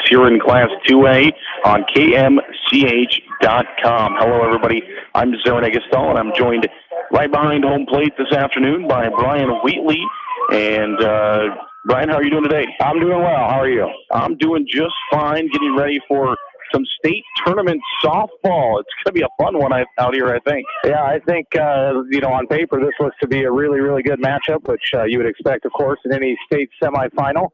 Here in Class 2A on KMCH.com. Hello, everybody. I'm Zarin Egestal, and I'm joined right behind home plate this afternoon by Brian Wheatley. And Brian, how are you doing today? I'm doing well. How are you? I'm doing just fine, getting ready for some state tournament softball. It's going to be a fun one out here, I think. Yeah, I think, on paper, this looks to be a really, really good matchup, which you would expect, of course, in any state semifinal.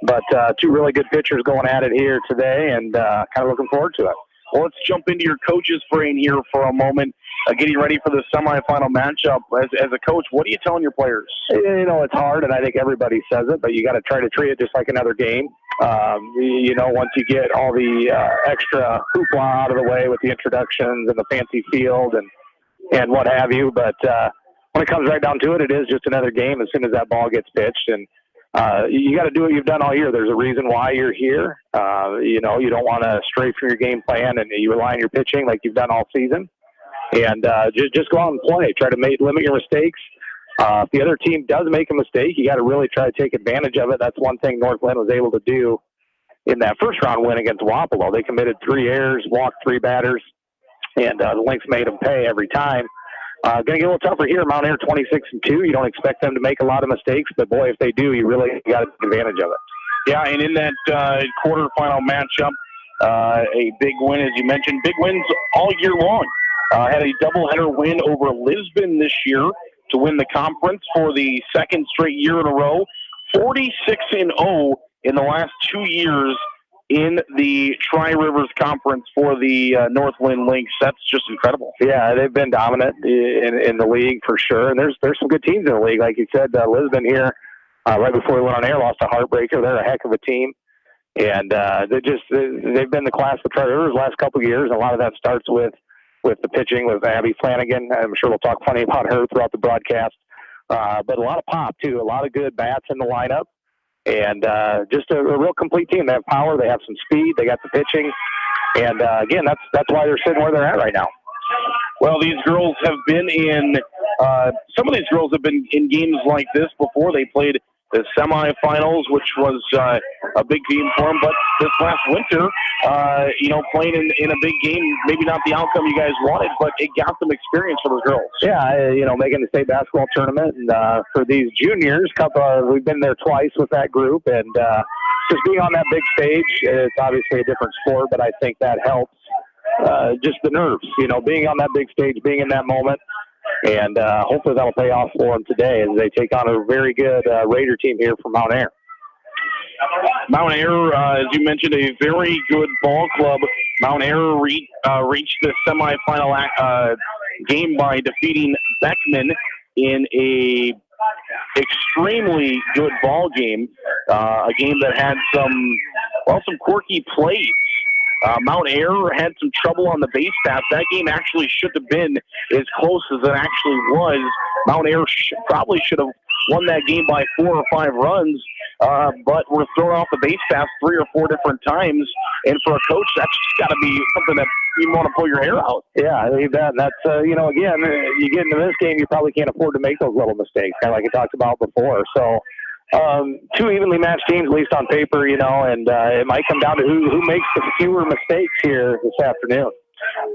But two really good pitchers going at it here today, and kind of looking forward to it. Well, let's jump into your coach's brain here for a moment, getting ready for the semifinal matchup. As a coach, what are you telling your players? It's hard, and I think everybody says it, but you got to try to treat it just like another game. Once you get all the extra hoopla out of the way with the introductions and the fancy field and what have you. But when it comes right down to it, it is just another game as soon as that ball gets pitched. And you got to do what you've done all year. There's a reason why you're here. You don't want to stray from your game plan, and you rely on your pitching like you've done all season. And just go out and play. Try to limit your mistakes. If the other team does make a mistake, you got to really try to take advantage of it. That's one thing North Linn was able to do in that first round win against Wapello. They committed 3 errors, walked 3 batters, and the Lynx made them pay every time. Going to get a little tougher here. Mount Air 26-2. You don't expect them to make a lot of mistakes, but boy, if they do, you really got to take advantage of it. Yeah, and in that quarterfinal matchup, a big win, as you mentioned. Big wins all year long. Had a doubleheader win over Lisbon this year to win the conference for the second straight year in a row. 46-0 in the last 2 years in the Tri-Rivers Conference for the North Linn Lynx. That's just incredible. Yeah, they've been dominant in the league for sure. And there's some good teams in the league. Like you said, Lisbon here, right before we went on air, lost a heartbreaker. They're a heck of a team. And they've been the class of Tri-Rivers the last couple of years. And a lot of that starts with the pitching with Abby Flanagan. I'm sure we'll talk plenty about her throughout the broadcast. But a lot of pop, too. A lot of good bats in the lineup. And just a real complete team. They have power. They have some speed. They got the pitching. And, again, that's why they're sitting where they're at right now. Well, these girls have been in some of these girls have been in games like this before. They played the semifinals, which was a big game for them. But this last winter, playing in a big game, maybe not the outcome you guys wanted, but it got them experience for those girls. Yeah, making the state basketball tournament. And for these juniors, we've been there twice with that group. And just being on that big stage, it's obviously a different sport, but I think that helps. Just the nerves, being on that big stage, being in that moment. And hopefully that'll pay off for them today as they take on a very good Raider team here from Mount Air. Mount Air, as you mentioned, a very good ball club. Mount Air reached the semifinal game by defeating Beckman in a extremely good ball game, a game that had some quirky plays. Mount Air had some trouble on the base path. That game actually should have been as close as it actually was. Mount Air probably should have won that game by 4 or 5 runs, but were thrown off the base path 3 or 4 different times. And for a coach, that's just got to be something that you want to pull your hair out. Yeah, I think that. That's, again, you get into this game, you probably can't afford to make those little mistakes, kind of like you talked about before. So, 2 evenly matched teams, at least on paper, and it might come down to who makes the fewer mistakes here this afternoon.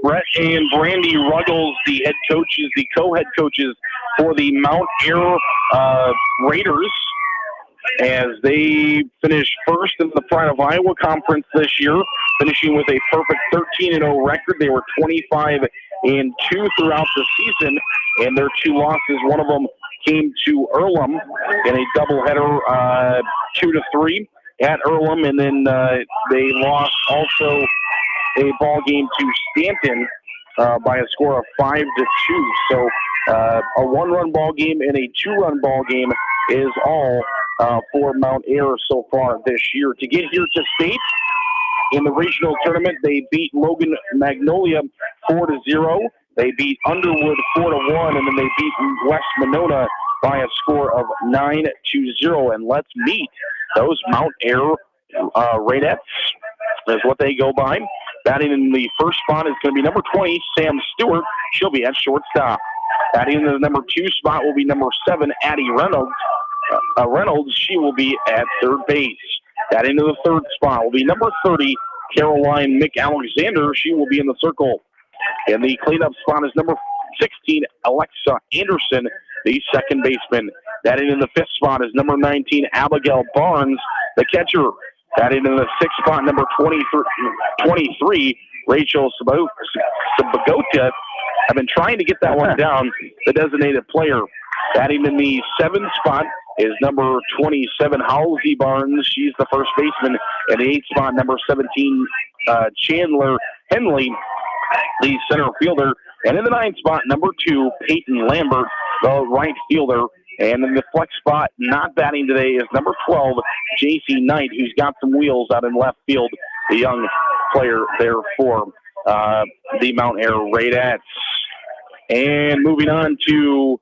Brett and Brandy Ruggles, the co-head coaches for the Mount Air Raiders, as they finished first in the Pride of Iowa Conference this year, finishing with a perfect 13-0 record. They were 25-2 throughout the season, and their 2 losses, one of them came to Earlham in a doubleheader, 2-3 at Earlham, and then they lost also a ball game to Stanton by a score of 5-2. So a 1-run ball game and a 2-run ball game is all for Mount Air so far this year. To get here to state in the regional tournament, they beat Logan Magnolia 4-0. They beat Underwood 4-1, and then they beat West Monona by a score of 9-0. And let's meet those Mount Air Raidettes, is what they go by. Batting in the first spot is going to be number 20, Sam Stewart. She'll be at shortstop. Batting in the number 2 spot will be number 7, Addie Reynolds. She will be at third base. That into the third spot will be number 30, Caroline McAlexander. She will be in the circle. And the cleanup spot is number 16, Alexa Anderson, the second baseman. That into the fifth spot is number 19, Abigail Barnes, the catcher. That into the sixth spot, number 23, Rachel Sabagota. I've been trying to get that one down, the designated player. Batting in the seventh spot is number 27, Halsey Barnes. She's the first baseman. In the eighth spot, number 17, Chandler Henley, the center fielder. And in the ninth spot, number 2, Peyton Lambert, the right fielder. And in the flex spot, not batting today, is number 12, J.C. Knight, who's got some wheels out in left field, the young player there for the Mount Air Raidettes. And moving on to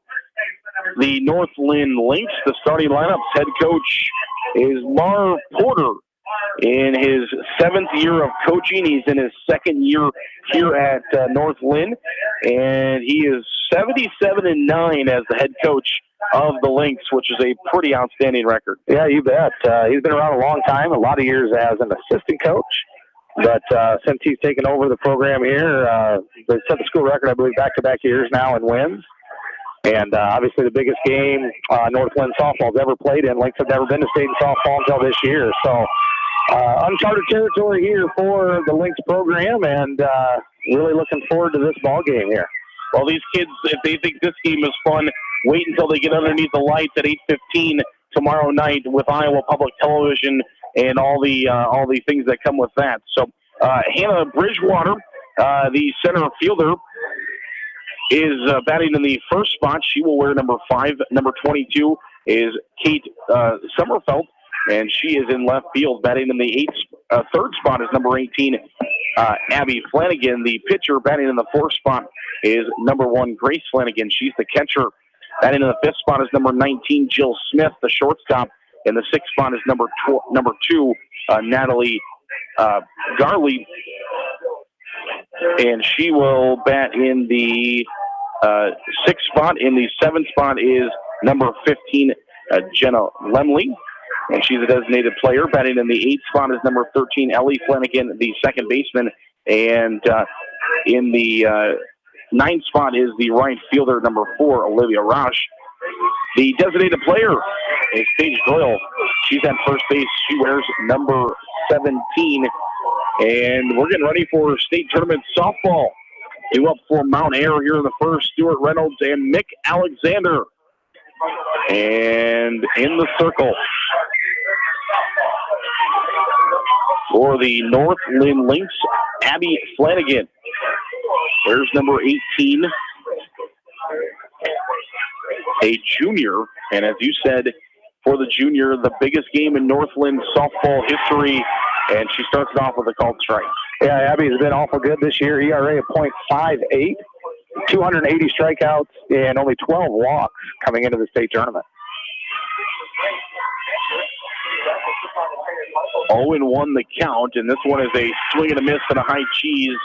the North Linn Lynx, the starting lineups. Head coach is Marv Porter. In his 7th year of coaching, he's in his 2nd year here at North Linn, and he is 77-9 as the head coach of the Lynx, which is a pretty outstanding record. Yeah, you bet. He's been around a long time, a lot of years as an assistant coach. But since he's taken over the program here, they set the school record, I believe, back-to-back years now in wins. And obviously the biggest game North Linn softball's ever played in. Lynx have never been to state in softball until this year. So uncharted territory here for the Lynx program, and really looking forward to this ball game here. Well, these kids, if they think this game is fun, wait until they get underneath the lights at 8:15 tomorrow night with Iowa Public Television and all the things that come with that. So Hannah Bridgewater, the center fielder, is batting in the first spot. She will wear number 5. Number 22 is Kate Sommerfeld, and she is in left field. Batting in the third spot is number 18, Abby Flanagan. The pitcher batting in the fourth spot is number 1, Grace Flanagan. She's the catcher. Batting in the fifth spot is number 19, Jill Smith, the shortstop. And the sixth spot is number 2, Natalie Garley. And she will bat in the sixth spot. In the seventh spot is number 15, Jenna Lemley, and she's a designated player. Batting in the eighth spot is number 13, Ellie Flanagan, the second baseman. And in the ninth spot is the right fielder, number 4, Olivia Roche. The designated player is Paige Doyle. She's at first base. She wears number 17. And we're getting ready for state tournament softball. Due up for Mount Air here in the first, Stuart Reynolds and Mick Alexander. And in the circle for the North Linn Lynx, Abby Flanagan. There's number 18, a junior. And as you said, for the junior, the biggest game in North Linn softball history. And she starts it off with a called strike. Yeah, Abby's been awful good this year. ERA of .58, 280 strikeouts, and only 12 walks coming into the state tournament. 0-1 the count, and this one is a swing and a miss and a high cheese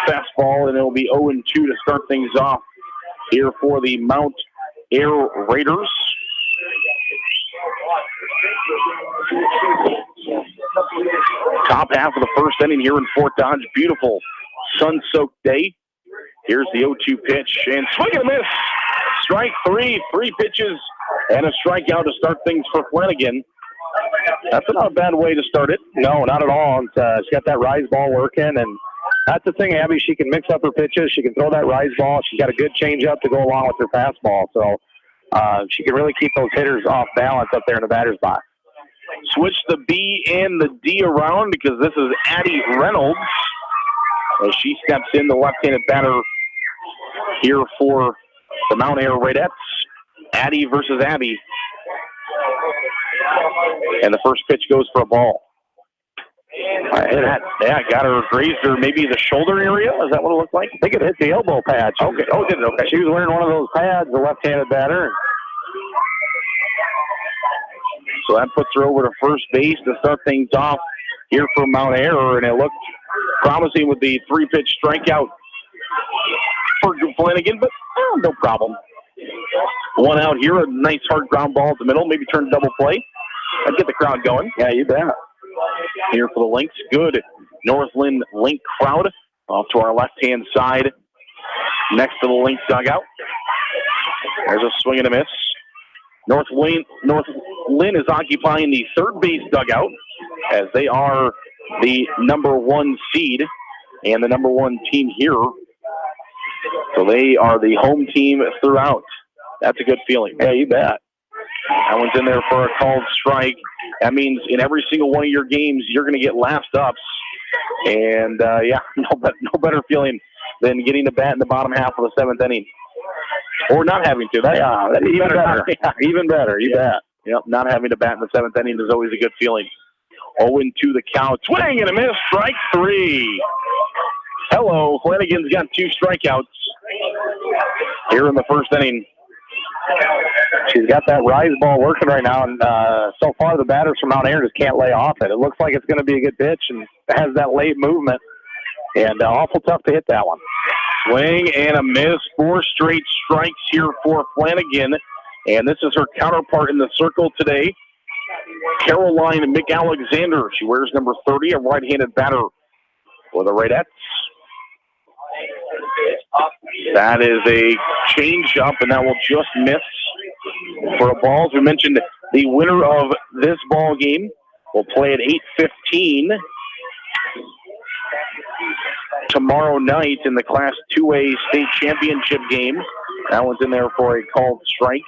fastball, and it will be 0-2 to start things off here for the Mount Air Raiders. Top half of the first inning here in Fort Dodge. Beautiful sun-soaked day. Here's the 0-2 pitch, and swing and a miss. Strike 3, 3 pitches, and a strikeout to start things for Flanagan. That's not a bad way to start it. No, not at all. She's got that rise ball working, and that's the thing, Abby. She can mix up her pitches. She can throw that rise ball. She's got a good changeup to go along with her fastball. So she can really keep those hitters off balance up there in the batter's box. Switch the B and the D around because this is Addie Reynolds as she steps in, the left-handed batter here for the Mount Air Raidettes. Addie versus Abby. And the first pitch goes for a ball. Got her, grazed her, maybe the shoulder area. Is that what it looked like? I think it hit the elbow pad. Okay. Oh, did it? Okay. She was wearing one of those pads, the left-handed batter. So that puts her over to first base to start things off here for Mount Air, and it looked promising with the 3-pitch strikeout for Flanagan, but no problem. One out here, a nice hard ground ball at the middle, maybe turn double play. I'd get the crowd going. Yeah, you bet. here for the Lynx. Good North Linn Link crowd off to our left-hand side next to the Lynx dugout. There's a swing and a miss. North Linn is occupying the third base dugout as they are the number 1 seed and the number 1 team here. So they are the home team throughout. That's a good feeling. Yeah, you bet. That one's in there for a called strike. That means in every single one of your games, you're going to get last ups. And, no better feeling than getting the bat in the bottom half of the 7th inning. Or not having to. Even better. Even better, you bet. Yep, not having to bat in the 7th inning is always a good feeling. 0-2 the count. Swing and a miss. Strike 3. Hello, Flanagan's got 2 strikeouts here in the first inning. She's got that rise ball working right now, and so far the batters from Mount Airy just can't lay off it. It looks like it's going to be a good pitch and has that late movement, and awful tough to hit that one. Swing and a miss. 4 straight strikes here for Flanagan, and this is her counterpart in the circle today, Caroline McAlexander. She wears number 30, a right-handed batter for the Raidettes. That is a change-up, and that will just miss for a ball. As we mentioned, the winner of this ball game will play at 8:15 tomorrow night in the Class 2A state championship game. That one's in there for a called strike.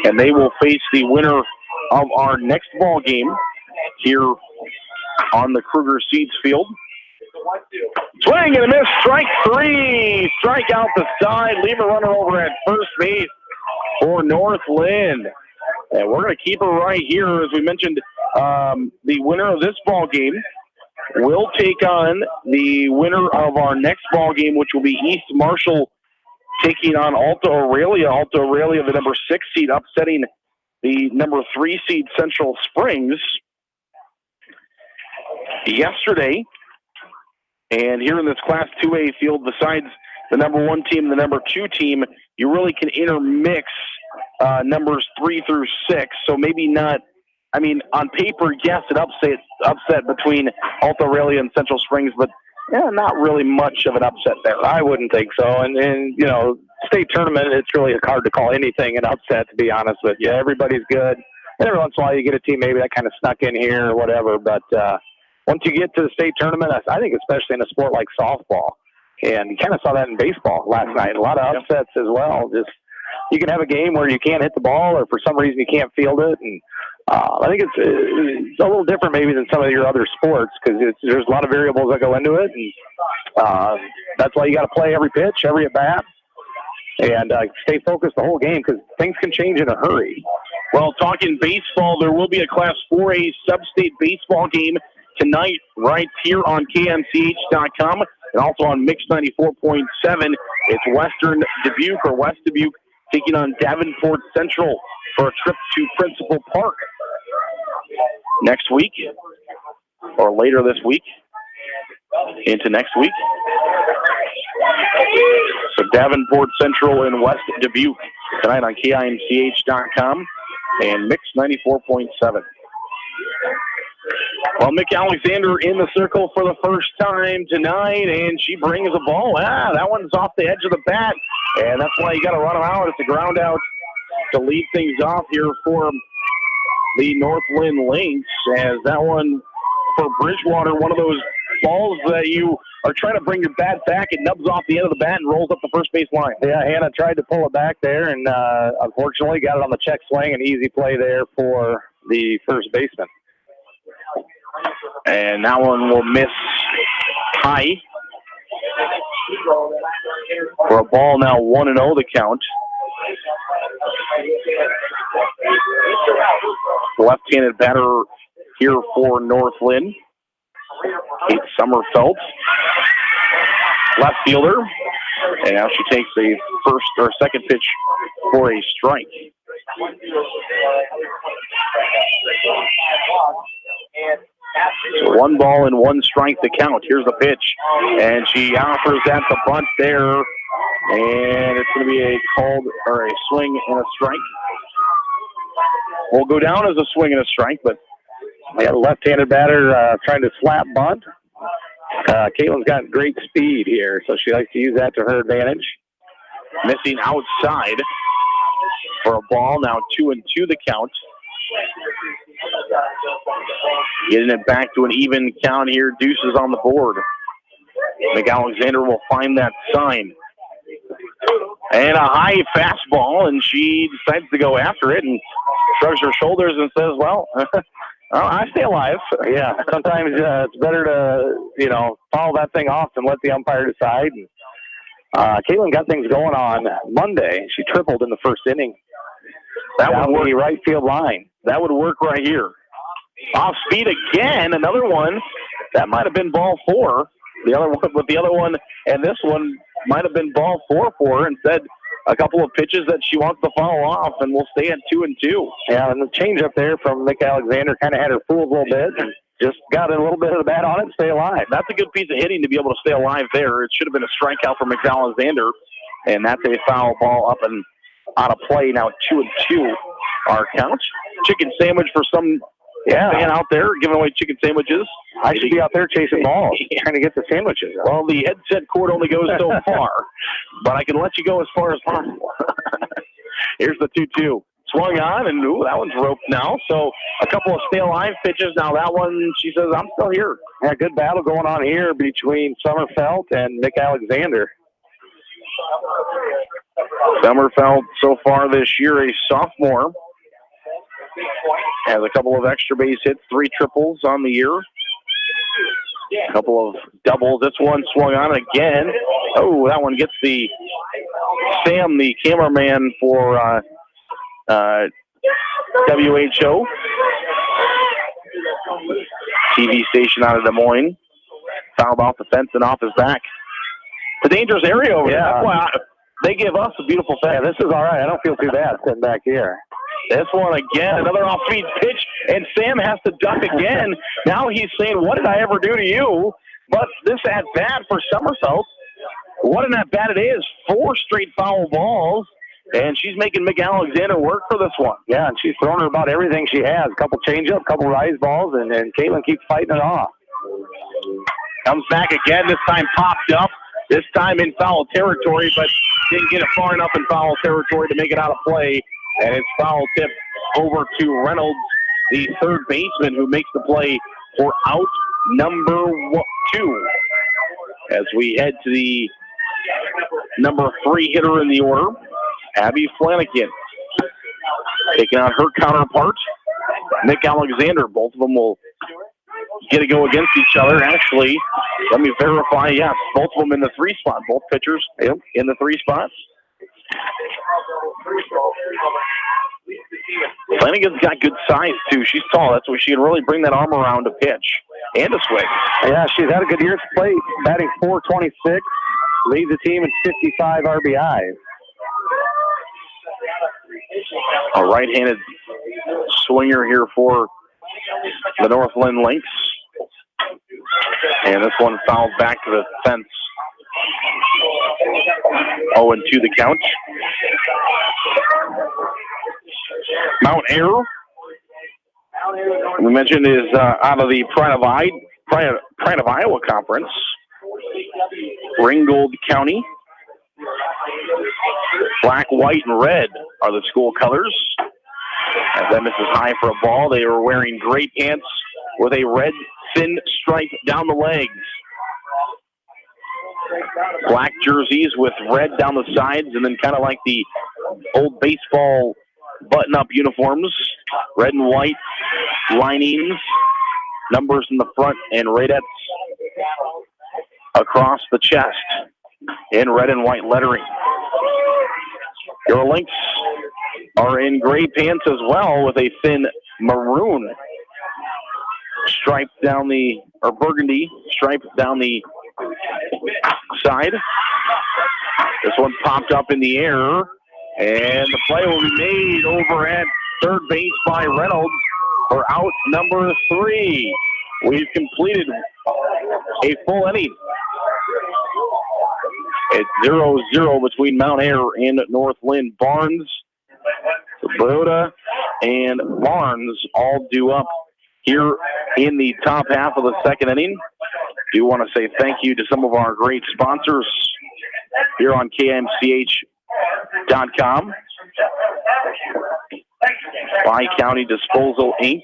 And they will face the winner of our next ball game here on the Kruger Seeds field. Swing and a miss, strike 3. Strike out the side, leave a runner over at first base for North Linn. And we're going to keep her right here. As we mentioned, the winner of this ball game will take on the winner of our next ball game, which will be East Marshall taking on Alta Aurelia. Alta Aurelia, the number 6 seed, upsetting the number 3 seed Central Springs yesterday. And here in this Class 2A field, besides the number 1 team and the number 2 team, you really can intermix numbers 3 through 6. So maybe not, I mean, on paper, yes, it upset between Alta Aurelia and Central Springs, but not really much of an upset there. I wouldn't think so. And you know, state tournament, it's really hard to call anything an upset, to be honest with you. Everybody's good. And every once in a while you get a team maybe that kind of snuck in here or whatever, but once you get to the state tournament, I think especially in a sport like softball, and you kind of saw that in baseball last night, a lot of upsets as well. Just you can have a game where you can't hit the ball or for some reason you can't field it, and I think it's a little different maybe than some of your other sports because there's a lot of variables that go into it, and that's why you got to play every pitch, every at-bat, and stay focused the whole game because things can change in a hurry. Well, talking baseball, there will be a Class 4A sub-state baseball game tonight right here on KMCH.com and also on Mix 94.7. It's Western Dubuque or West Dubuque taking on Davenport Central for a trip to Principal Park next week or later this week into next week. So Davenport Central and West Dubuque tonight on KIMCH.com and Mix 94.7. Well, McAlexander in the circle for the first time tonight, and she brings a ball. That one's off the edge of the bat, and that's why you got to run them out. It's a ground out to lead things off here for the North Linn Lynx, as that one for Bridgewater, one of those balls that you are trying to bring your bat back. It nubs off the end of the bat and rolls up the first base line. Yeah, Hannah tried to pull it back there, and unfortunately got it on the check swing. An easy play there for the first baseman. And that one will miss high for a ball now 1-0 the count. Left-handed batter here for North Linn, Kate Sommerfeld, left fielder, and now she takes a first or second pitch for a strike. So 1 ball and 1 strike to count. Here's the pitch, and she offers at the bunt there, and it's going to be a called or a swing and a strike. will go down as a swing and a strike, but we had a left-handed batter trying to slap bunt. Caitlin's got great speed here, so she likes to use that to her advantage. Missing outside for a ball. Now 2-2 the count. Getting it back to an even count here. Deuces on the board. McAlexander will find that sign. And a high fastball, and she decides to go after it and shrugs her shoulders and says, well, I stay alive. Yeah, sometimes it's better to, follow that thing off and let the umpire decide. Caitlin got things going on Monday. She tripled in the first inning. That would work. The right field line. That would work right here. Off speed again, another one. That might have been ball 4. The other one and this one might have been ball 4 for her. Instead, a couple of pitches that she wants to follow off, and we'll stay at 2-2. Yeah, and the change up there from McAlexander kind of had her fooled a little bit. And just got a little bit of the bat on it and stay alive. That's a good piece of hitting to be able to stay alive there. It should have been a strikeout for McAlexander, and that's a foul ball up and out of play. Now 2-2 our count. Chicken sandwich for some fan out there giving away chicken sandwiches. I should be out there chasing balls, trying to get the sandwiches. Well, the headset cord only goes so far, but I can let you go as far as possible. Here's the 2-2. Swung on, and that one's roped now. So a couple of stay alive pitches. Now that one, she says, I'm still here. Yeah, good battle going on here between Sommerfeld and McAlexander. Sommerfeld so far this year, a sophomore. Has a couple of extra base hits, 3 triples on the year. A couple of doubles. This one swung on again. Oh, that one gets Sam, the cameraman for WHO TV station out of Des Moines. Fouled off the fence and off his back. It's a dangerous area over there. That's why they give us a beautiful fence. Yeah, this is all right. I don't feel too bad sitting back here. This one again, another off-speed pitch, and Sam has to duck again. Now he's saying, what did I ever do to you? But this at-bat for Sommerfeld, what an at-bat it is. 4 straight foul balls, and she's making McAlexander work for this one. Yeah, and she's thrown her about everything she has. A couple change-up, a couple rise balls, and Caitlin keeps fighting it off. Comes back again, this time popped up. This time in foul territory, but didn't get it far enough in foul territory to make it out of play. And it's foul tip over to Reynolds, the third baseman, who makes the play for out number 2. As we head to the number 3 hitter in the order, Abby Flanagan. Taking on her counterpart, McAlexander. Both of them will get to go against each other. Actually, let me verify. Yes, both of them in the 3 spot. Both pitchers in the 3 spots. Flanagan's got good size, too. She's tall. That's why she can really bring that arm around to pitch and to swing. Yeah, she's had a good year at the plate. Batting .426. Leads the team in 55 RBIs. A right-handed swinger here for the North Linn Lynx. And this one fouled back to the fence. 0-2 the count. Mount Ayr, we mentioned, is out of the Pride of Iowa Conference. Ringgold County. Black, white, and red are the school colors. As that misses high for a ball, they are wearing gray pants with a red thin stripe down the legs. Black jerseys with red down the sides, and then kind of like the old baseball button-up uniforms. Red and white linings, numbers in the front, and radettes across the chest in red and white lettering. Your Lynx are in gray pants as well with a thin maroon stripe down the, or burgundy stripe down the side. This one popped up in the air, and the play will be made over at third base by Reynolds for out number 3. We've completed a full inning. It's 0-0 between Mount Ayr and North Linn. Barnes Broda and Barnes all due up here in the top half of the second inning. Do want to say thank you to some of our great sponsors here on KMCH.com. Bi-County Disposal, Inc.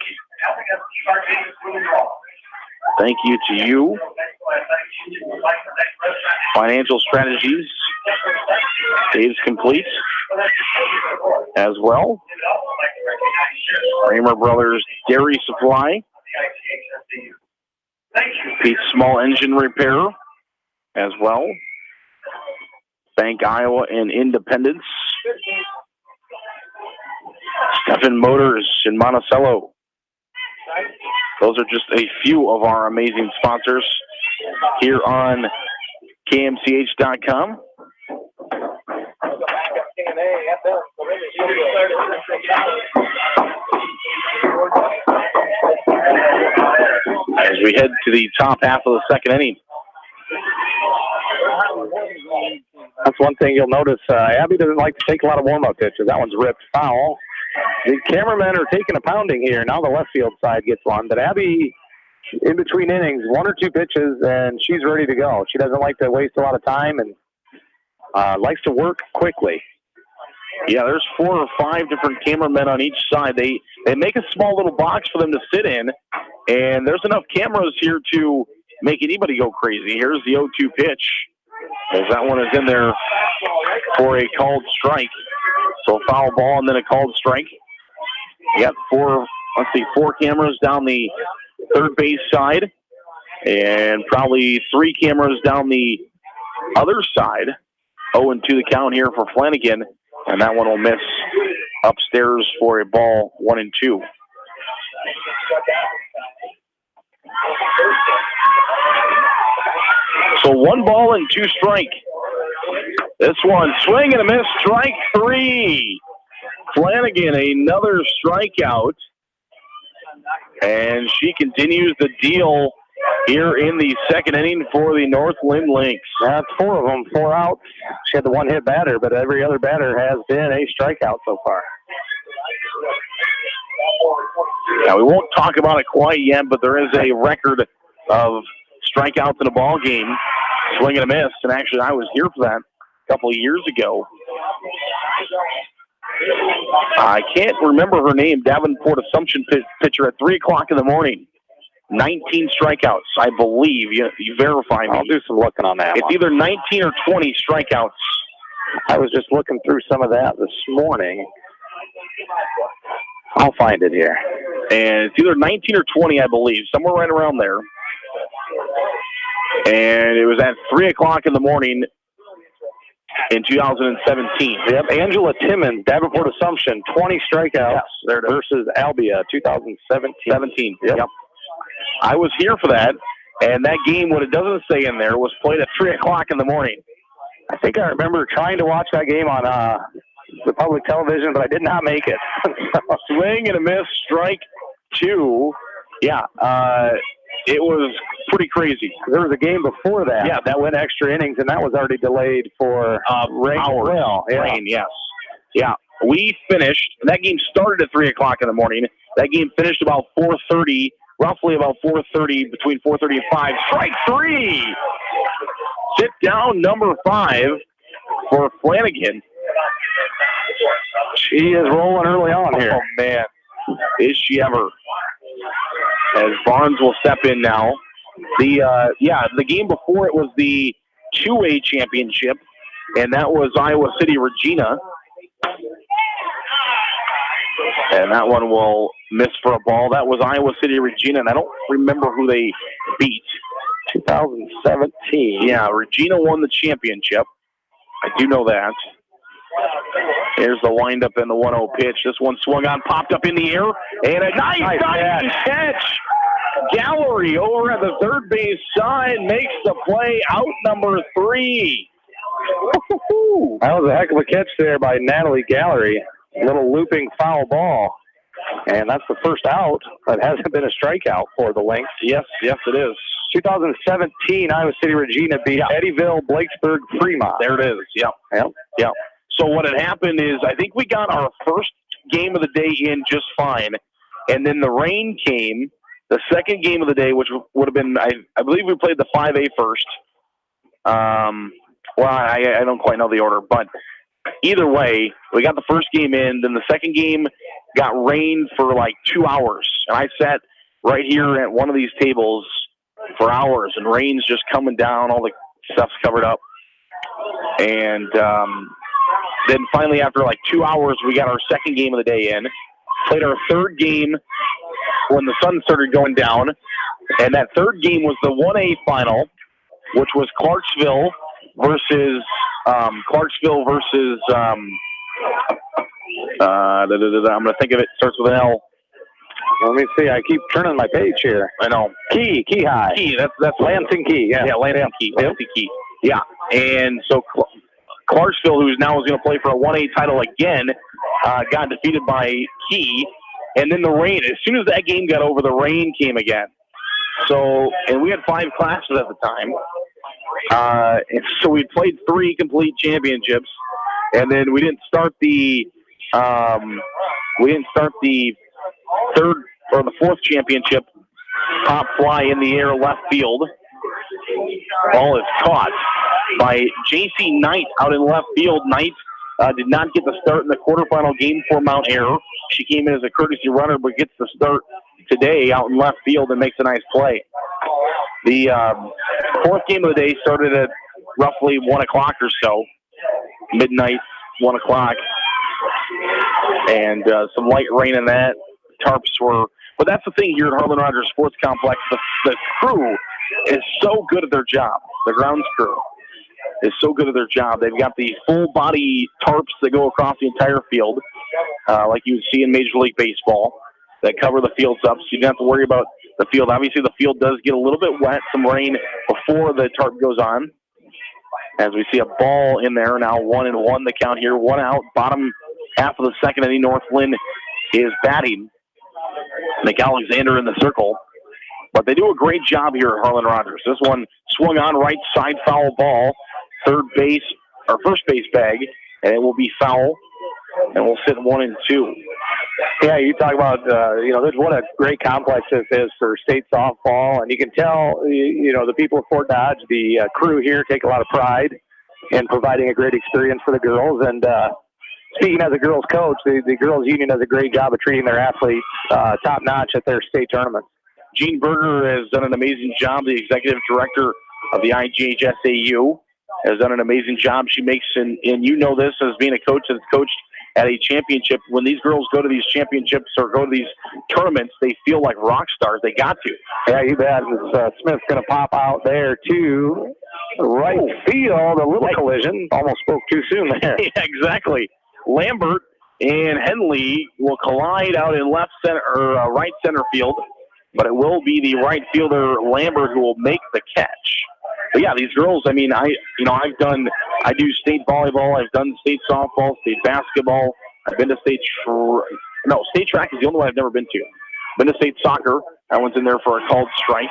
Thank you to you. Financial Strategies, Dave's Complete as well. Kramer Brothers Dairy Supply. Pete's Small Engine Repair as well. Bank Iowa and Independence. Stephen Motors in Monticello. Those are just a few of our amazing sponsors here on KMCH.com. As we head to the top half of the second inning. That's one thing you'll notice. Abby doesn't like to take a lot of warm-up pitches. That one's ripped foul. The cameramen are taking a pounding here. Now the left field side gets one. But Abby, in between innings, one or two pitches, and she's ready to go. She doesn't like to waste a lot of time and likes to work quickly. Yeah, there's 4 or 5 different cameramen on each side. They make a small little box for them to sit in, and there's enough cameras here to make anybody go crazy. Here's the 0-2 pitch, as that one is in there for a called strike. So a foul ball and then a called strike. You got 4 cameras down the third base side, and probably 3 cameras down the other side. 0-2 the count here for Flanagan. And that one will miss upstairs for a ball, 1-2. So 1 ball and 2 strike. This one, swing and a miss, strike 3. Flanagan, another strikeout. And she continues the deal here in the second inning for the North Linn Lynx. That's 4 of them, 4 outs. She had the one-hit batter, but every other batter has been a strikeout so far. Now, we won't talk about it quite yet, but there is a record of strikeouts in a ball game, swing and a miss. And actually, I was here for that a couple of years ago. I can't remember her name, Davenport Assumption pitcher at 3 o'clock in the morning. 19 strikeouts, I believe. You verify me. I'll do some looking on that. It's either 19 or 20 strikeouts. I was just looking through some of that this morning. I'll find it here. And it's either 19 or 20, I believe, somewhere right around there. And it was at 3 o'clock in the morning in 2017. Yep, Angela Timmons, Davenport Assumption, 20 strikeouts versus Albia, 2017. Yep. I was here for that, and that game, what it doesn't say in there, was played at 3 o'clock in the morning. I think I remember trying to watch that game on the public television, but I did not make it. Swing and a miss, strike 2. Yeah, it was pretty crazy. There was a game before that. Yeah, that went extra innings, and that was already delayed for rain. Hours. Rain, yes. Yeah, we finished. That game started at 3 o'clock in the morning. That game finished about 4:30. Roughly about 4:30, between 4:30 and 5. Strike 3! Sit down, number 5 for Flanagan. She is rolling early on here. Oh, man. Is she ever. As Barnes will step in now. The game before it was the 2A championship, and that was Iowa City Regina. And that one will miss for a ball. That was Iowa City Regina, and I don't remember who they beat. 2017. Yeah, Regina won the championship. I do know that. Here's the windup and the 1-0 pitch. This one swung on, popped up in the air, and a nice catch. Gallery over at the third base side makes the play, out number 3. That was a heck of a catch there by Natalie Gallery. A little looping foul ball. And that's the first out. That hasn't been a strikeout for the Lynx. Yes, it is. 2017, Iowa City Regina beat Eddyville, Blakesburg, Fremont. There it is. Yep. So what had happened is I think we got our first game of the day in just fine, and then the rain came. The second game of the day, which would have been, I believe we played the 5A first. Well, I don't quite know the order, but either way, we got the first game in. Then the second game got rain for like 2 hours, and I sat right here at one of these tables for hours, and rain's just coming down. All the stuff's covered up, and then finally, after like 2 hours, we got our second game of the day in. Played our third game when the sun started going down, and that third game was the 1A final, which was Clarksville versus I'm going to think of it. Starts with an L. Let me see. I keep turning my page here. I know. Key High. Key. That's Lansing Key. Yeah, Lansing Key. Yep. Lansing Key. Yeah, and so Clarksville, who's now going to play for a 1A title again, got defeated by Key. And then the rain, as soon as that game got over, the rain came again. So, and we had 5 classes at the time. And so we played 3 complete championships. And then we didn't start the third or the fourth championship. Pop fly in the air left field. Ball is caught by J.C. Knight out in left field. Knight did not get the start in the quarterfinal game for Mount Ayr. She came in as a courtesy runner, but gets the start today out in left field and makes a nice play. The fourth game of the day started at roughly 1 o'clock or so, midnight, 1 o'clock, and some light rain in that. Tarps were, but that's the thing here at Harlan Rogers Sports Complex. The crew is so good at their job. The grounds crew is so good at their job. They've got the full body tarps that go across the entire field, like you would see in Major League Baseball, that cover the fields up, so you don't have to worry about the field. Obviously, the field does get a little bit wet, some rain before the tarp goes on. As we see a ball in there now, 1-1 the count here, 1 out, bottom half of the second inning. North Linn is batting. McAlexander in the circle. But they do a great job here at Harlan Rogers. This one swung on right side, foul ball, first base bag, and it will be foul, and we'll sit 1-2. Yeah, you talk about, what a great complex this is for state softball, and you can tell, the people of Fort Dodge, the crew here take a lot of pride in providing a great experience for the girls. And speaking as a girls coach, the girls union does a great job of treating their athletes top-notch at their state tournaments. Gene Berger has done an amazing job. The executive director of the IGHSAU has done an amazing job. She makes, and you know this as being a coach that's coached at a championship, when these girls go to these championships or go to these tournaments, they feel like rock stars. They got to. Yeah, you bet. Smith's going to pop out there to right field. A little collision. Almost spoke too soon there. Yeah, exactly. Lambert and Henley will collide out in left center or right center field, but it will be the right fielder Lambert who will make the catch. But yeah, these girls, I do state volleyball, I've done state softball, state basketball, I've been to state track is the only one I've never been to. Been to state soccer, I went in there for a called strike.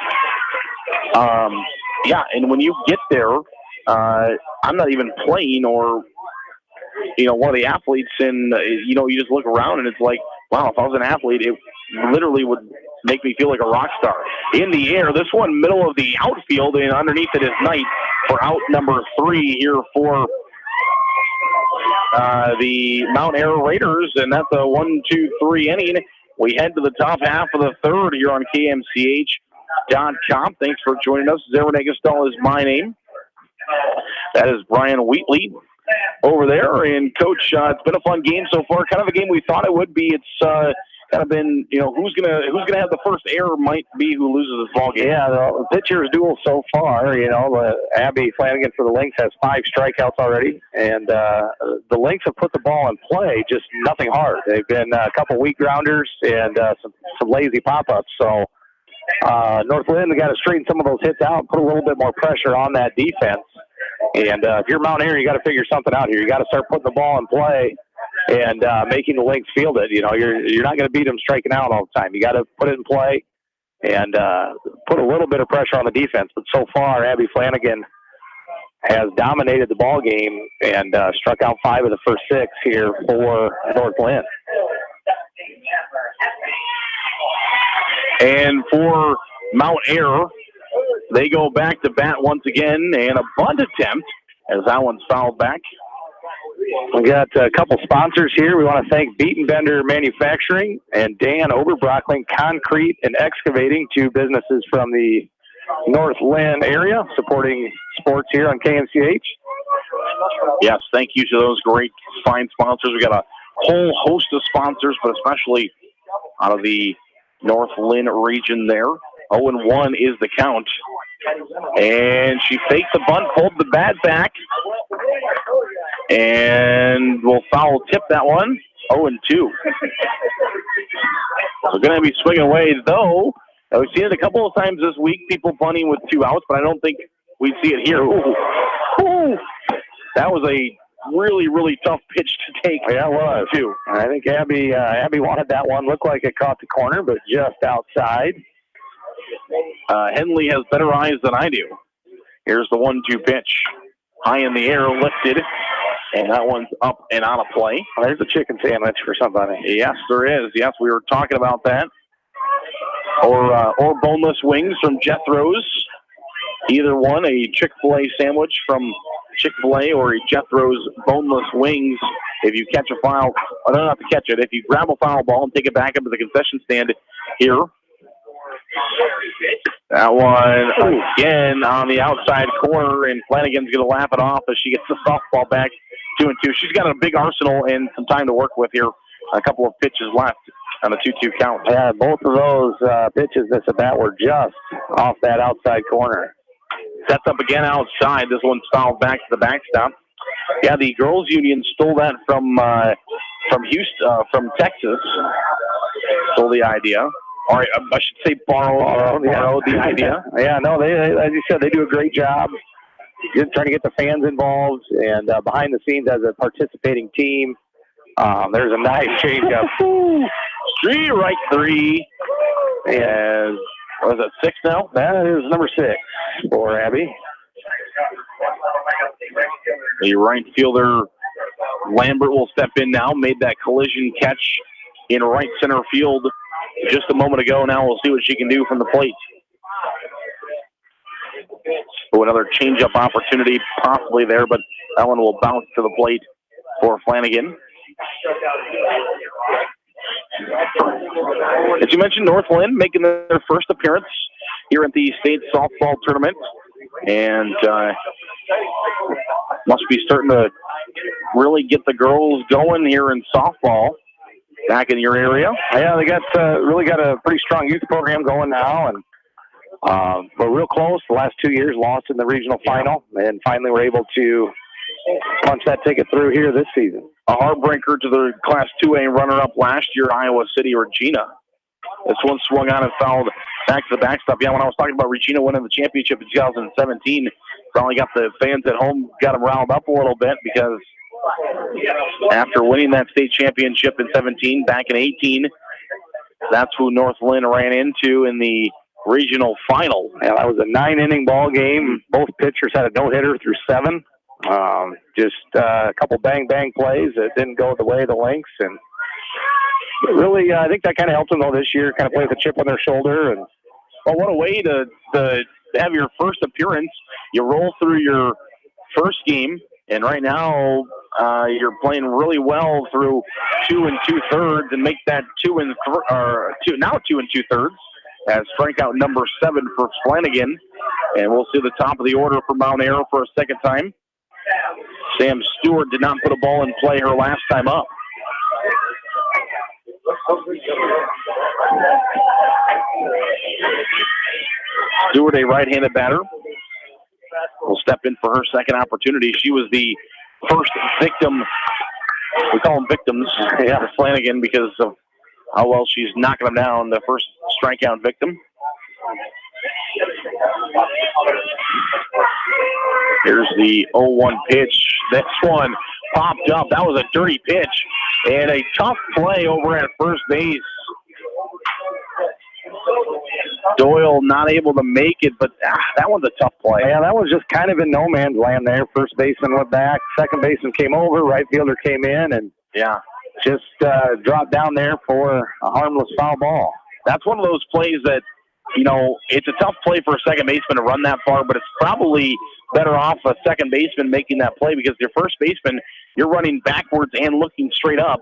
And when you get there, I'm not even playing or, one of the athletes, and, you just look around and it's like, wow, if I was an athlete, it literally would make me feel like a rock star. In the air, this one middle of the outfield, and underneath it is Knight for out number 3 here for the Mount Ayr Raiders, and that's a 1-2-3 inning. We head to the top half of the third here on KMCH.com. Thanks for joining us. Zerwin Egestal is my name. That is Brian Wheatley over there. And, Coach, it's been a fun game so far. Kind of a game we thought it would be. It's kind of been, who's gonna have the first error might be who loses this ball game. Yeah, the pitcher's duel so far. Abby Flanagan for the Lynx has 5 strikeouts already, and the Lynx have put the ball in play, just nothing hard. They've been a couple weak grounders and some lazy pop-ups. So North Linn, they got to straighten some of those hits out, and put a little bit more pressure on that defense. And if you're Mount Ayr, you got to figure something out here. You got to start putting the ball in play and making the Lynx field it. You're not going to beat them striking out all the time. You got to put it in play and put a little bit of pressure on the defense. But so far, Abby Flanagan has dominated the ball game and struck out 5 of the first 6 here for North Linn. And for Mount Air, they go back to bat once again, and a bunt attempt as that one's fouled back. We got a couple sponsors here. We want to thank Beatenbender Manufacturing and Dan Oberbrockling Concrete and Excavating, two businesses from the North Linn area supporting sports here on KMCH. Yes, thank you to those great, fine sponsors. We got a whole host of sponsors, but especially out of the North Linn region there. 0-1 is the count. And she faked the bunt, pulled the bat back, and will foul tip that one. 0-2. We're going to be swinging away, though. We've seen it a couple of times this week, people bunting with 2 outs, but I don't think we see it here. Ooh. Ooh. That was a really, really tough pitch to take. Yeah, it was. Too. I think Abby wanted that one. Looked like it caught the corner, but just outside. Henley has better eyes than I do. Here's the 1-2 pitch. High in the air, lifted, and that one's up and out of play. Well, there's a chicken sandwich for somebody. Yes, there is. Yes, we were talking about that. Or boneless wings from Jethro's. Either one, a Chick-fil-A sandwich from Chick-fil-A or a Jethro's boneless wings. If you catch a foul, I don't have to catch it. If you grab a foul ball and take it back up to the concession stand here. That one again on the outside corner, and Flanagan's going to laugh it off as she gets the softball back 2-2. She's got a big arsenal and some time to work with here. A couple of pitches left on the 2-2 count. Yeah, both of those pitches this at bat were just off that outside corner. Sets up again outside. This one's fouled back to the backstop. Yeah, the girls' union stole that from Houston, from Texas. Stole the idea. All right, I should say borrowed the idea. Yeah, no, they as you said, they do a great job. Just trying to get the fans involved and behind the scenes as a participating team. There's a nice changeup. Right 3. And was it 6 now? That is number 6 for Abby. The right fielder, Lambert, will step in now. Made that collision catch in right center field just a moment ago. Now we'll see what she can do from the plate. So another changeup opportunity possibly there, but that one will bounce to the plate for Flanagan. As you mentioned, North Linn making their first appearance here at the state softball tournament, and must be starting to really get the girls going here in softball back in your area. Yeah, they got really got a pretty strong youth program going now, and we're real close. The last 2 years, lost in the regional final, and finally we're able to punch that ticket through here this season. A heartbreaker to the Class 2A runner-up last year, Iowa City, Regina. This one swung on and fouled back to the backstop. Yeah, when I was talking about Regina winning the championship in 2017, finally got the fans at home, got them riled up a little bit because after winning that state championship in 17, back in 18, that's who North Linn ran into in the regional final. Yeah, that was a 9-inning ball game. Both pitchers had a no-hitter through 7. Just a couple bang-bang plays that didn't go the way of the Lynx. And really, I think that kind of helped them, though, this year, kind of play with a chip on their shoulder. And well, what a way to have your first appearance. You roll through your first game, and right now you're playing really well through 2 2/3 and make that 2 2/3 as strikeout number 7 for Flanagan. And we'll see the top of the order for Mount Air for a second time. Sam Stewart did not put a ball in play her last time up. Stewart, a right-handed batter, will step in for her second opportunity. She was the first victim. We call them victims, for Flanagan because of how well she's knocking them down, the first strikeout victim. Here's the 0-1 pitch. This one popped up. That was a dirty pitch. And a tough play over at first base. Doyle not able to make it, but that one's a tough play. Yeah, that was just kind of in no man's land there. First baseman went back. Second baseman came over. Right fielder came in and just dropped down there for a harmless foul ball. that's one of those plays that, you know, it's a tough play for a second baseman to run that far, but it's probably better off a second baseman making that play because your first baseman, you're running backwards and looking straight up.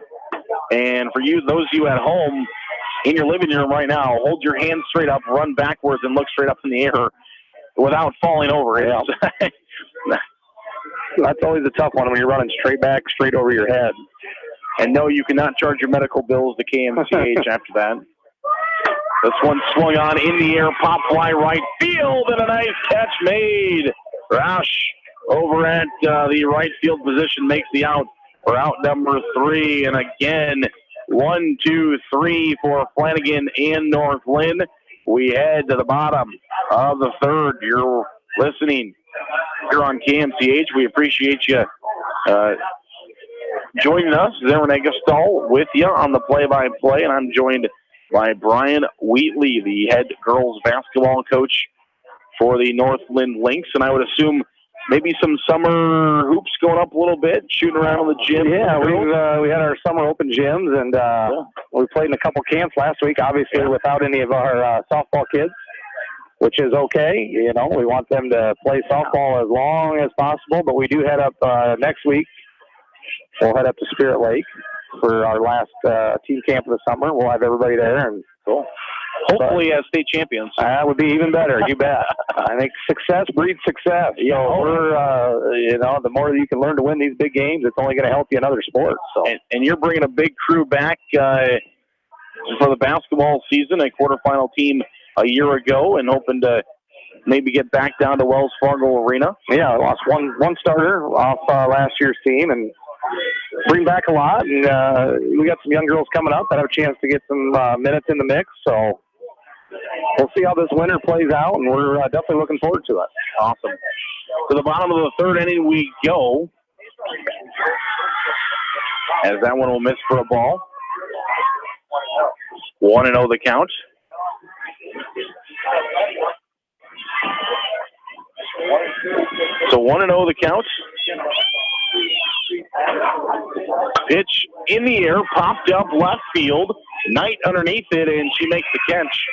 And for you, those of you at home in your living room right now, hold your hands straight up, run backwards, and look straight up in the air without falling over. Yeah. That's always a tough one when you're running straight back, straight over your head. And no, you cannot charge your medical bills to KMCH after that. This one swung on in the air, pop fly right field, and a nice catch made. Roush over at the right field position makes the out for out number 3. And again, 1, 2, 3 for Flanagan and North Linn. We head to the bottom of the third. You're listening here on KMCH. We appreciate you joining us. Zerin Egestall with you on the play-by-play, and I'm joined by Brian Wheatley, the head girls basketball coach for the North Linn Lynx. And I would assume maybe some summer hoops going up a little bit, shooting around in the gym. Yeah, we had our summer open gyms, and we played in a couple camps last week, obviously without any of our softball kids, which is okay. You know, we want them to play softball as long as possible, but we do head up next week. We'll head up to Spirit Lake for our last team camp of the summer. We'll have everybody there, and cool. Hopefully as state champions. That would be even better, you bet. I think success breeds success. You know, the more you can learn to win these big games, it's only going to help you in other sports. So. And you're bringing a big crew back for the basketball season, a quarterfinal team a year ago, and hoping to maybe get back down to Wells Fargo Arena. Yeah, I lost one starter off last year's team, and bring back a lot. And we got some young girls coming up that have a chance to get some minutes in the mix. So we'll see how this winter plays out, and we're definitely looking forward to it. Awesome. To the bottom of the third inning we go, as that one will miss for a ball. 1-0 the count. So 1-0 the count. Pitch in the air, popped up left field. Knight underneath it, and she makes the catch.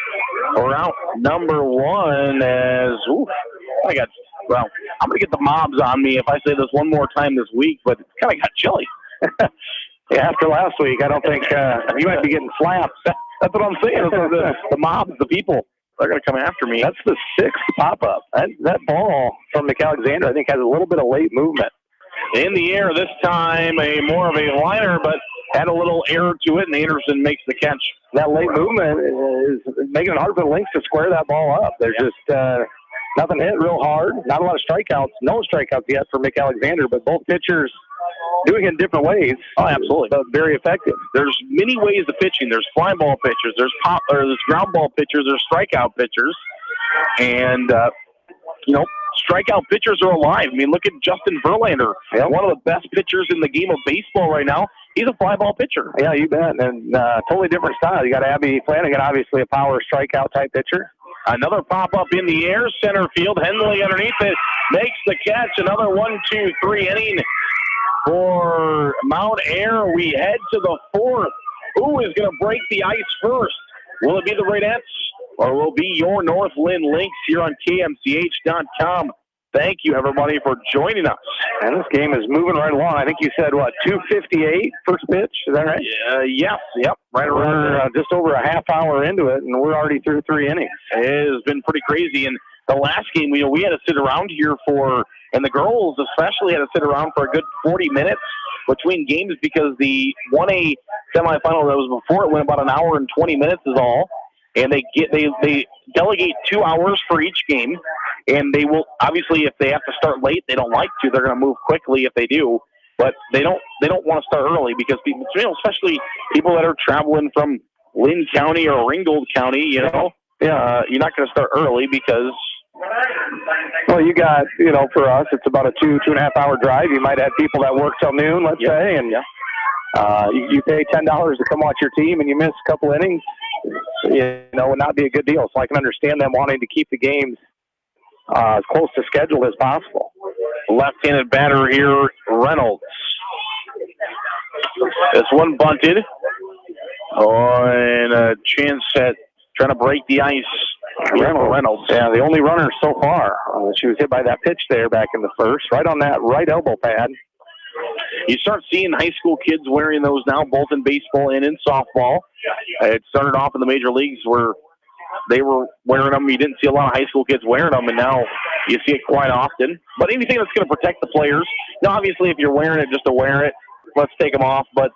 Route number 1 as, I'm going to get the mobs on me if I say this one more time this week, but it's kind of got chilly. Yeah, after last week, I don't think you might be getting slapped. That's what I'm saying. The mobs, the people, they're going to come after me. That's the 6th pop-up. That ball from McAlexander, I think, has a little bit of late movement. In the air this time, more of a liner, but had a little error to it, and Anderson makes the catch. That late movement is making it hard for the Lynx to square that ball up. There's just nothing hit real hard. Not a lot of strikeouts. No strikeouts yet for McAlexander, but both pitchers doing it in different ways. Oh, absolutely. But very effective. There's many ways of pitching. There's fly ball pitchers. There's ground ball pitchers. There's strikeout pitchers. And, strikeout pitchers are alive. I mean, look at Justin Verlander, one of the best pitchers in the game of baseball right now. He's a fly ball pitcher. Yeah, you bet. And totally different style. You got Abby Flanagan, obviously a power strikeout type pitcher. Another pop-up in the air, center field. Henley underneath it, makes the catch. Another 1-2-3 inning for Mount Air. We head to the 4th. Who is going to break the ice first? Will it be the Raidettes or will it be your North Linn Lynx here on KMCH.com? Thank you, everybody, for joining us. And this game is moving right along. I think you said, 2:58 first pitch? Is that right? Yes. Yep. Right around there. Just over a half hour into it, and we're already through 3 innings. It has been pretty crazy. And the last game, we had to sit around here and the girls especially had to sit around for a good 40 minutes between games because the 1A semifinal that was before it went about an hour and 20 minutes is all. And they delegate 2 hours for each game, and they will obviously if they have to start late, they don't like to. They're going to move quickly if they do, but they don't want to start early because people, especially people that are traveling from Linn County or Ringgold County, you're not going to start early because. Well, you got for us, it's about a 2.5 hour drive. You might have people that work till noon, let's say, and you pay $10 to come watch your team, and you miss a couple innings. Would not be a good deal. So I can understand them wanting to keep the games as close to schedule as possible. Left-handed batter here, Reynolds. This one bunted on a chance at trying to break the ice. Reynolds. Yeah, the only runner so far. She was hit by that pitch there back in the first, right on that right elbow pad. You start seeing high school kids wearing those now, both in baseball and in softball. It started off in the major leagues where they were wearing them. You didn't see a lot of high school kids wearing them, and now you see it quite often. But anything that's going to protect the players, now obviously if you're wearing it just to wear it, let's take them off. But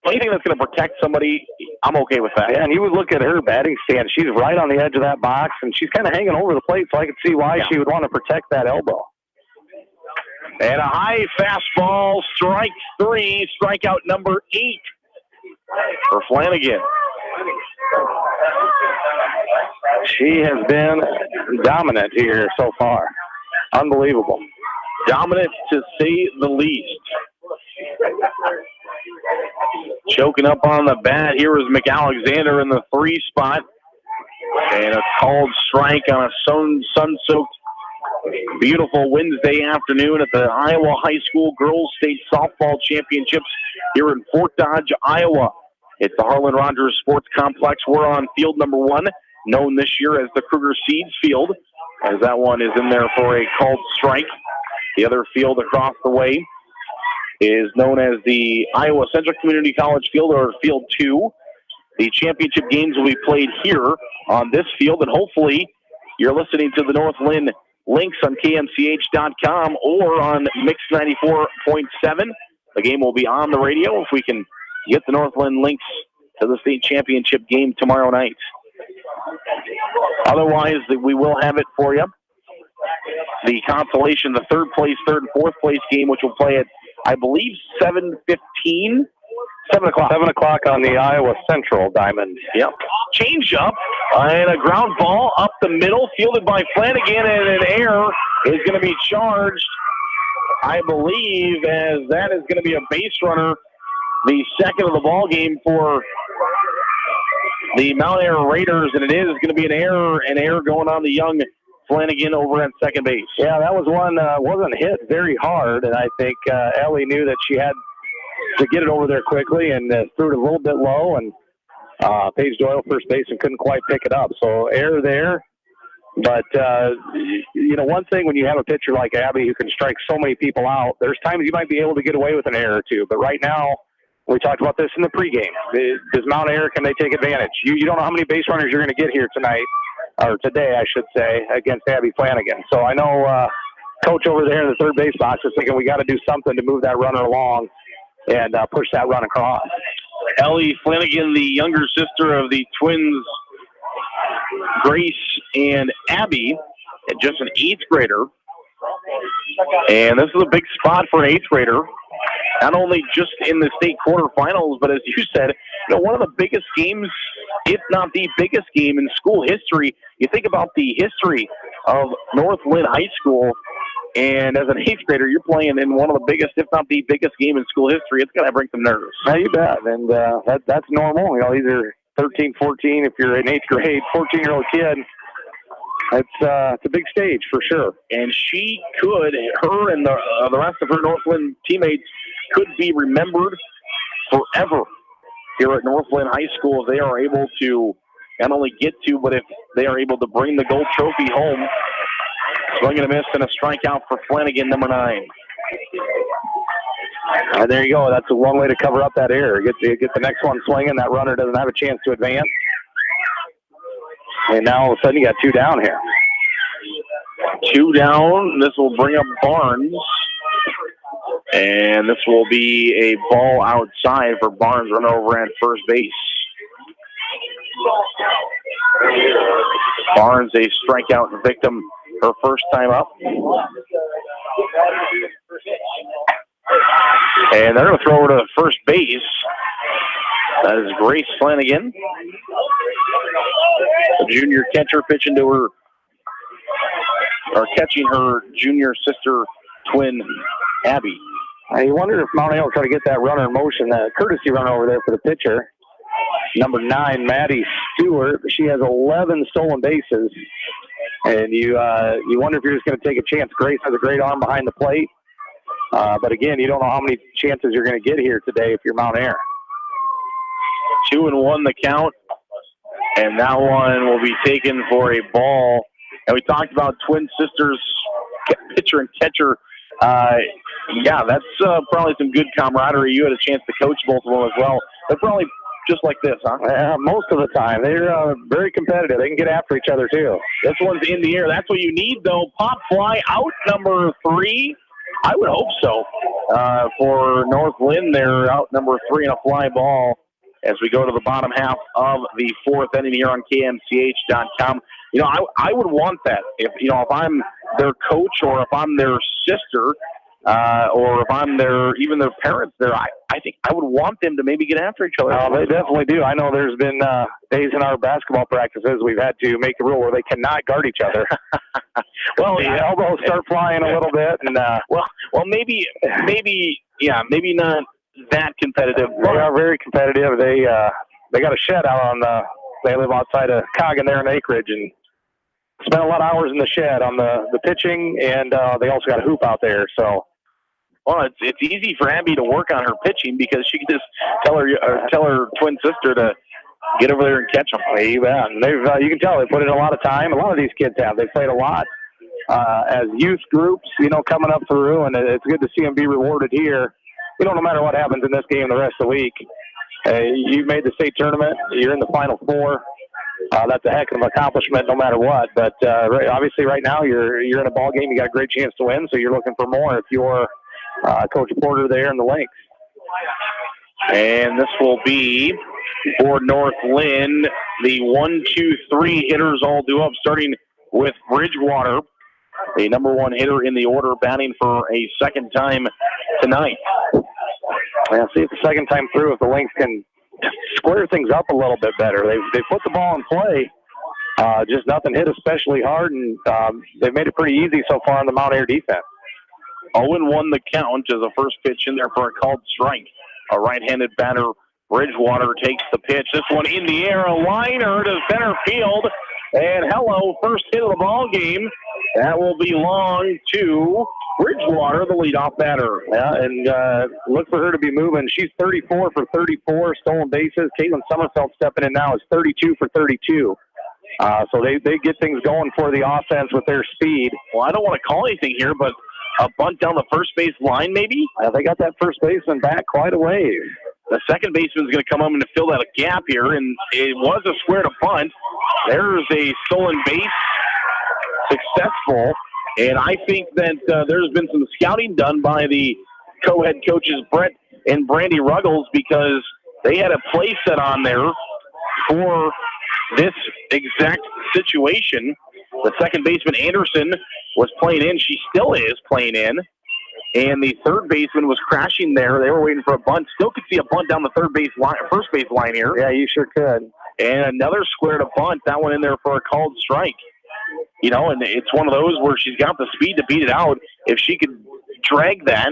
anything that's going to protect somebody, I'm okay with that. Yeah, and you would look at her batting stance. She's right on the edge of that box, and she's kind of hanging over the plate, so I could see why she would want to protect that elbow. And a high fastball, strike 3, strikeout number 8 for Flanagan. She has been dominant here so far. Unbelievable. Dominant to say the least. Choking up on the bat here is McAlexander in the 3 spot. And a called strike on a sun-soaked, beautiful Wednesday afternoon at the Iowa High School Girls State Softball Championships here in Fort Dodge, Iowa. It's the Harlan Rogers Sports Complex. We're on field number 1, known this year as the Kruger Seeds Field, as that one is in there for a called strike. The other field across the way is known as the Iowa Central Community College Field, or Field 2. The championship games will be played here on this field, and hopefully you're listening to the North Linn Lynx on KMCH.com or on Mix 94.7. The game will be on the radio if we can get the North Linn Lynx to the state championship game tomorrow night. Otherwise, we will have it for you. The consolation, the third and fourth place game, which will play at, I believe, 7:15. 7 o'clock. 7 o'clock on the Iowa Central Diamond. Yep. Change up and a ground ball up the middle, fielded by Flanagan, and an error is going to be charged, I believe, as that is going to be a base runner, the second of the ball game for the Mount Ayr Raiders, and it is going to be an error going on the young Flanagan over at second base. Yeah, that was one, wasn't hit very hard, and I think Ellie knew that she had to get it over there quickly and threw it a little bit low, and Paige Doyle, first baseman, couldn't quite pick it up. So error there. But, one thing when you have a pitcher like Abby who can strike so many people out, there's times you might be able to get away with an error or two. But right now, we talked about this in the pregame. Does Mount Ayr, can they take advantage? You don't know how many base runners you're going to get here tonight, or today, I should say, against Abby Flanagan. So I know Coach over there in the third base box is thinking we got to do something to move that runner along and push that run across. Ellie Flanagan, the younger sister of the twins, Grace and Abby, just an 8th grader. And this is a big spot for an 8th grader, not only just in the state quarterfinals, but as you said, one of the biggest games, if not the biggest game in school history. You think about the history of North Linn High School, and as an 8th grader, you're playing in one of the biggest, if not the biggest game in school history. It's going to bring some nerves. Yeah, you bet. And that's normal. These are 13, 14. If you're an 8th grade, 14-year-old kid, it's a big stage for sure. And she could, her and the rest of her North Linn teammates could be remembered forever here at North Linn High School if they are able to not only get to, but if they are able to bring the gold trophy home. Swing and a miss and a strikeout for Flanagan, number 9. And there you go. That's one way to cover up that error. Get the next one swinging. That runner doesn't have a chance to advance. And now all of a sudden you got 2 down here. 2 down. This will bring up Barnes. And this will be a ball outside for Barnes, run over at first base. Barnes, a strikeout victim her first time up. And they're going to throw her to first base. That is Grace Flanagan. The junior catcher pitching to her, or catching her junior sister twin, Abby. You wonder if Mount Ayr will try to get that runner in motion, that courtesy runner over there for the pitcher. Number 9, Maddie Stewart. She has 11 stolen bases. And you wonder if you're just going to take a chance. Grace has a great arm behind the plate. But again, you don't know how many chances you're going to get here today if you're Mount Ayr. 2-1 the count. And that one will be taken for a ball. And we talked about twin sisters, pitcher and catcher. Yeah, that's probably some good camaraderie. You had a chance to coach both of them as well. They're probably just like this, huh? Yeah, most of the time. They're very competitive. They can get after each other, too. This one's in the air. That's what you need, though. Pop fly out, number 3. I would hope so. For North Linn, they're out number 3 in a fly ball as we go to the bottom half of the 4th inning here on KMCH.com. You know, I would want that. If I'm their coach or if I'm their sister or if I'm even their parents there, I think I would want them to maybe get after each other. They definitely do. I know there's been days in our basketball practices we've had to make a rule where they cannot guard each other. Well, the elbows start flying a little bit, and well, maybe not that competitive. They are very competitive. They got a shed out on they live outside of Coggin there in Acreage, and spent a lot of hours in the shed on the pitching, and they also got a hoop out there. So, well, it's easy for Abby to work on her pitching because she can just tell her twin sister to get over there and catch them. You bet. And you can tell they put in a lot of time. A lot of these kids have. They played a lot as youth groups, coming up through, and it's good to see them be rewarded here. No matter what happens in this game the rest of the week, you made the state tournament. You're in the Final Four. That's a heck of an accomplishment no matter what. But obviously right now you're in a ball game. You got a great chance to win, so you're looking for more if you're Coach Porter there in the Lynx. And this will be for North Linn. The 1, 2, 3 hitters all due up, starting with Bridgewater, the number 1 hitter in the order, batting for a second time tonight. Well, see if the second time through if the Lynx can square things up a little bit better. They put the ball in play, just nothing hit especially hard, and they've made it pretty easy so far on the Mount Air defense. 0-1 the count as a first pitch in there for a called strike. A right-handed batter, Bridgewater, takes the pitch. This one in the air, a liner to center field, and hello, first hit of the ball game. That will belong to Bridgewater, the leadoff batter. Yeah, and look for her to be moving. She's 34 for 34 stolen bases. Caitlin Sommerfeld stepping in now is 32 for 32. So they get things going for the offense with their speed. Well, I don't want to call anything here, but a bunt down the first base line maybe? They got that first baseman back quite a ways. The second baseman's going to come up and fill that gap here, and it was a square to bunt. There's a stolen base, successful. And I think that there's been some scouting done by the co-head coaches, Brett and Brandy Ruggles, because they had a play set on there for this exact situation. The second baseman, Anderson, was playing in. She still is playing in. And the third baseman was crashing there. They were waiting for a bunt. Still could see a bunt down the first base line here. Yeah, you sure could. And another square to bunt. That one in there for a called strike. And it's one of those where she's got the speed to beat it out. If she could drag that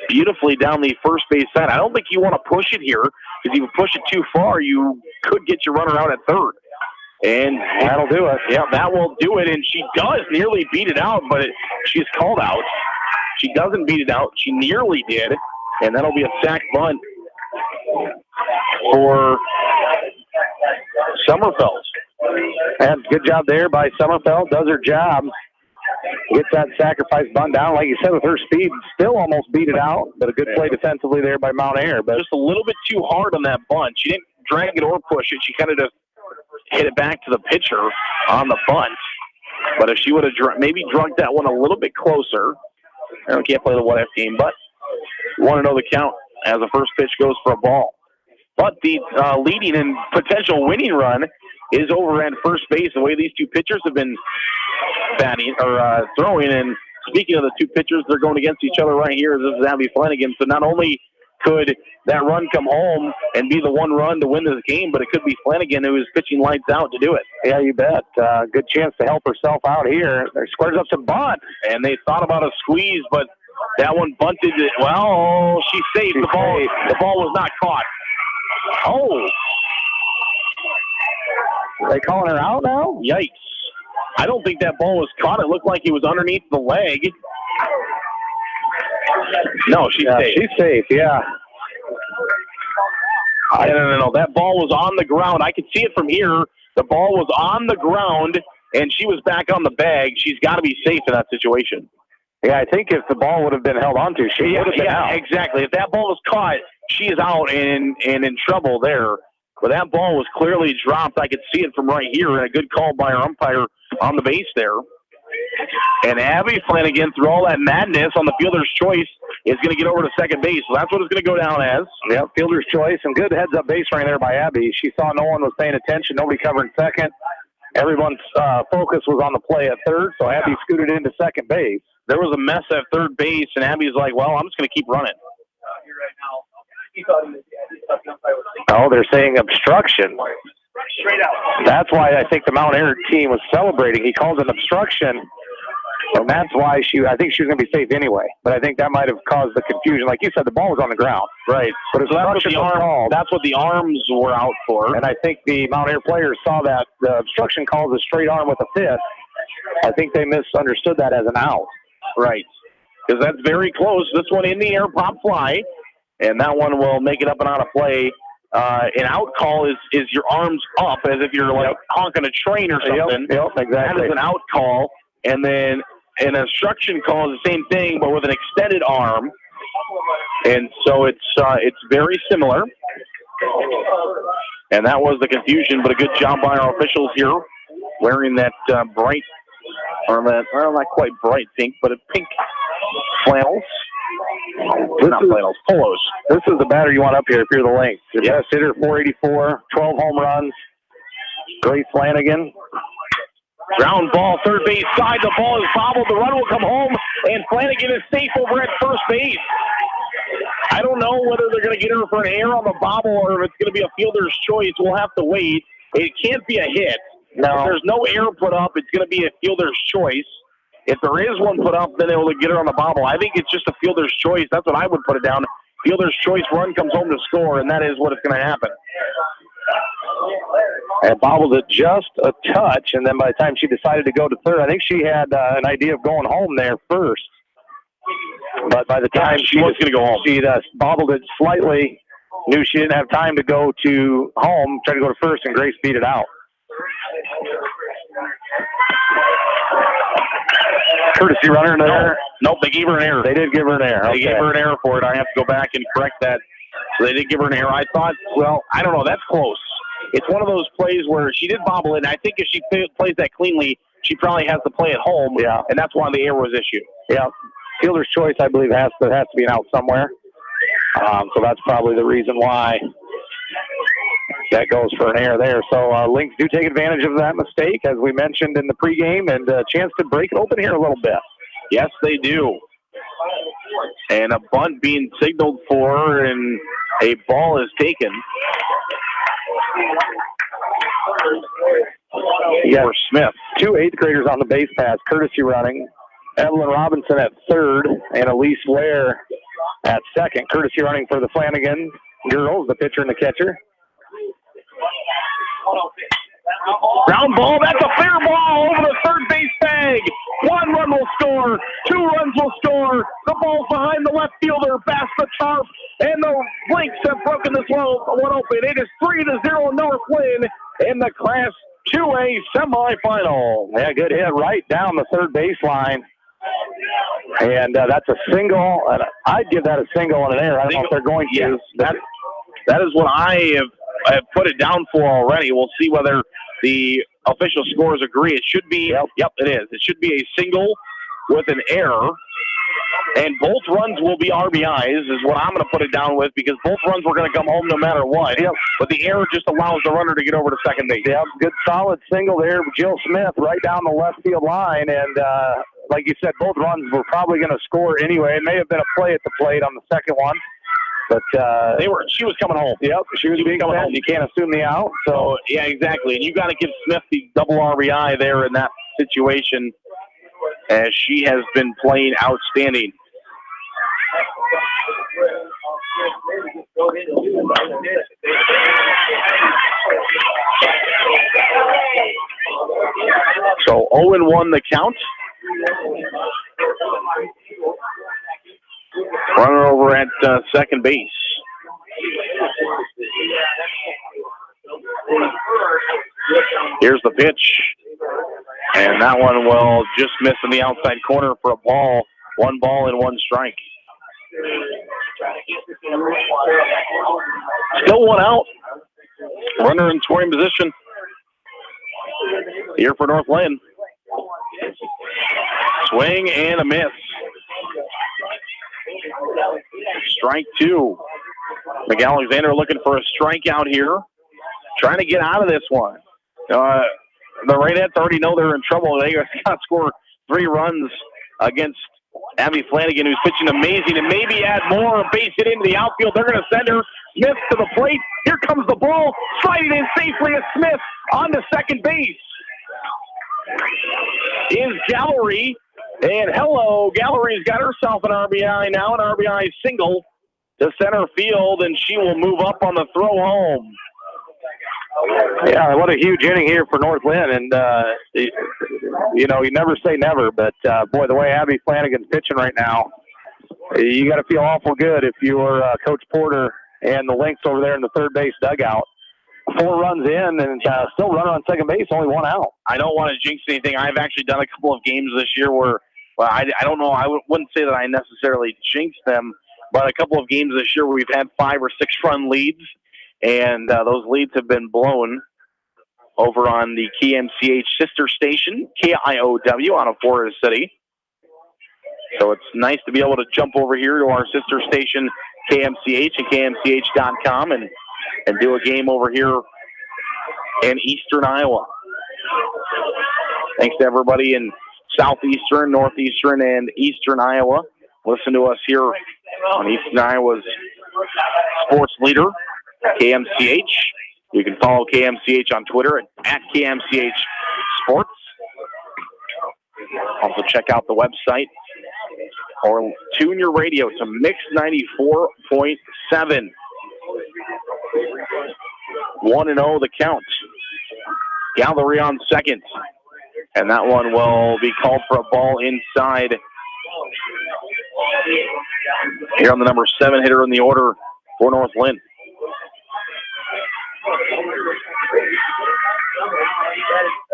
beautifully down the first base side, I don't think you want to push it here, because if you push it too far, you could get your runner out at third. And that'll do it. Yeah, that will do it. And she does nearly beat it out, but she's called out. She doesn't beat it out. She nearly did. And that'll be a sack bunt for Sommerfeld. And good job there by Sommerfeld. Does her job. Gets that sacrifice bunt down. Like you said, with her speed, still almost beat it out. But a good play defensively there by Mount Air. But just a little bit too hard on that bunt. She didn't drag it or push it. She kind of just hit it back to the pitcher on the bunt. But if she would have maybe drugged that one a little bit closer, I can't play the what-if game, but you want to know the count as the first pitch goes for a ball. But the leading and potential winning run is over at first base. The way these two pitchers have been batting or throwing, and speaking of the two pitchers, they're going against each other right here. This is Abby Flanagan. So not only could that run come home and be the one run to win this game, but it could be Flanagan who is pitching lights out to do it. Yeah, you bet. Good chance to help herself out here. There squares up to bunt. And they thought about a squeeze, but that one bunted. Well, she's safe. The ball was not caught. Oh. Are they calling her out now? Yikes. I don't think that ball was caught. It looked like it was underneath the leg. No, she's safe. She's safe, yeah. No. That ball was on the ground. I could see it from here. The ball was on the ground, and she was back on the bag. She's got to be safe in that situation. Yeah, I think if the ball would have been held onto, she would have been out. Exactly. If that ball was caught, she is out and in trouble there. But that ball was clearly dropped. I could see it from right here, and a good call by our umpire on the base there. And Abby Flanagan, through all that madness on the fielder's choice, is going to get over to second base. So that's what it's going to go down as. Yep, fielder's choice, and good heads-up base right there by Abby. She saw no one was paying attention, nobody covering second. Everyone's focus was on the play at third, so Abby scooted into second base. There was a mess at third base, and Abby's like, well, I'm just going to keep running. Oh, they're saying obstruction. That's why I think the Mount Airy team was celebrating. He calls it obstruction, and that's why I think she was going to be safe anyway. But I think that might have caused the confusion. Like you said, the ball was on the ground. Right. But obstruction was called. That's what the arms were out for. And I think the Mount Airy players saw that the obstruction calls a straight arm with a fifth. I think they misunderstood that as an out. Right. Because that's very close. This one in the air, pop fly. And that one will make it up and out of play. An out call is your arms up as if you're like honking a train or something. Yep, exactly. That is an out call. And then an obstruction call is the same thing, but with an extended arm. And so it's very similar. And that was the confusion, but a good job by our officials here, wearing that bright, or that, well, not quite bright pink, but a pink flannels. Not flannels, polos. This is the batter you want up here if you're the Lynx. The best hitter, 484, 12 home runs. Grace Flanagan. Ground ball, third base side. The ball is bobbled. The run will come home, and Flanagan is safe over at first base. I don't know whether they're going to get her for an error on the bobble or if it's going to be a fielder's choice. We'll have to wait. It can't be a hit. No. If there's no error put up, it's going to be a fielder's choice. If there is one put up, then they will get her on the bobble. I think it's just a fielder's choice. That's what I would put it down. Fielder's choice run comes home to score, and that is what is going to happen. And bobbled it just a touch, and then by the time she decided to go to third, I think she had an idea of going home there first. But by the time she was going to go home, she bobbled it slightly, knew she didn't have time to go to home, tried to go to first, and Grace beat it out. Courtesy runner in there. Nope, they gave her an error. They did give her an error. They gave her an error for it. I have to go back and correct that. So they did give her an error. I thought, well, I don't know. That's close. It's one of those plays where she did bobble it, and I think if she plays that cleanly, she probably has to play at home. Yeah. And that's why the error was issued. Yeah. Fielder's choice, I believe, has to be an out somewhere. So that's probably the reason why that goes for an error there. So Lynx do take advantage of that mistake, as we mentioned in the pregame, and a chance to break it open here a little bit. Yes, they do. And a bunt being signaled for, and a ball is taken. Yeah, for Smith. 2 eighth graders on the base pass, courtesy running. Evelyn Robinson at third, and Elise Ware at second. Courtesy running for the Flanagan girls, the pitcher and the catcher. Ground ball, that's a fair ball over the third base bag. 1 run will score, 2 runs will score. The ball's behind the left fielder, past the tarp, and the Lynx have broken this one open. It is 3-0 North Linn in the Class 2A semifinal. Yeah, good hit right down the third baseline. And that's a single. I'd give that a single and an error. I don't know if they're going to. Yes, that is what I have put it down for already. We'll see whether the official scores agree. It should be, yep, it is. It should be a single with an error. And both runs will be RBIs is what I'm going to put it down with, because both runs were going to come home no matter what. Yep. But the error just allows the runner to get over to second base. Yep, good solid single there. Jill Smith right down the left field line. And like you said, both runs were probably going to score anyway. It may have been a play at the plate on the second one. But she was coming home. Yep, she was being coming home. You can't assume the out. So yeah, exactly. And you got to give Smith the double RBI there in that situation, as she has been playing outstanding. So 0-1 the count. Runner over at second base. Here's the pitch. And that one will just miss in the outside corner for a ball. 1 ball and 1 strike. Still 1 out. Runner in scoring position here for North Linn. Swing and a miss. Strike 2. McAlexander looking for a strikeout here. Trying to get out of this one. The Raidettes already know they're in trouble. They got to score 3 runs against Abby Flanagan, who's pitching amazing, and maybe add more. Base hit into the outfield. They're going to send her. Smith to the plate. Here comes the ball. Sliding in safely as Smith on to second base is Gallery. And hello, Gallery's got herself an RBI now, an RBI single to center field, and she will move up on the throw home. Yeah, what a huge inning here for North Linn, and you know, you never say never, but boy, the way Abby Flanagan's pitching right now, you got to feel awful good if you're Coach Porter and the Lynx over there in the third base dugout. 4 runs in and still running on second base, only 1 out. I don't want to jinx anything. I've actually done a couple of games this year where, well, I don't know, I wouldn't say that I necessarily jinxed them, but a couple of games this year where we've had 5 or 6 run leads, and those leads have been blown over on the KMCH sister station, KIOW, out of Forest City. So it's nice to be able to jump over here to our sister station, KMCH, and KMCH.com, and do a game over here in eastern Iowa. Thanks to everybody in southeastern, northeastern, and eastern Iowa. Listen to us here on Eastern Iowa's sports leader, KMCH. You can follow KMCH on Twitter at KMCH Sports. Also check out the website or tune your radio to Mix 94.7. 1-0 the count. Gallery on second. And that one will be called for a ball inside. Here on the number 7 hitter in the order for North Linn.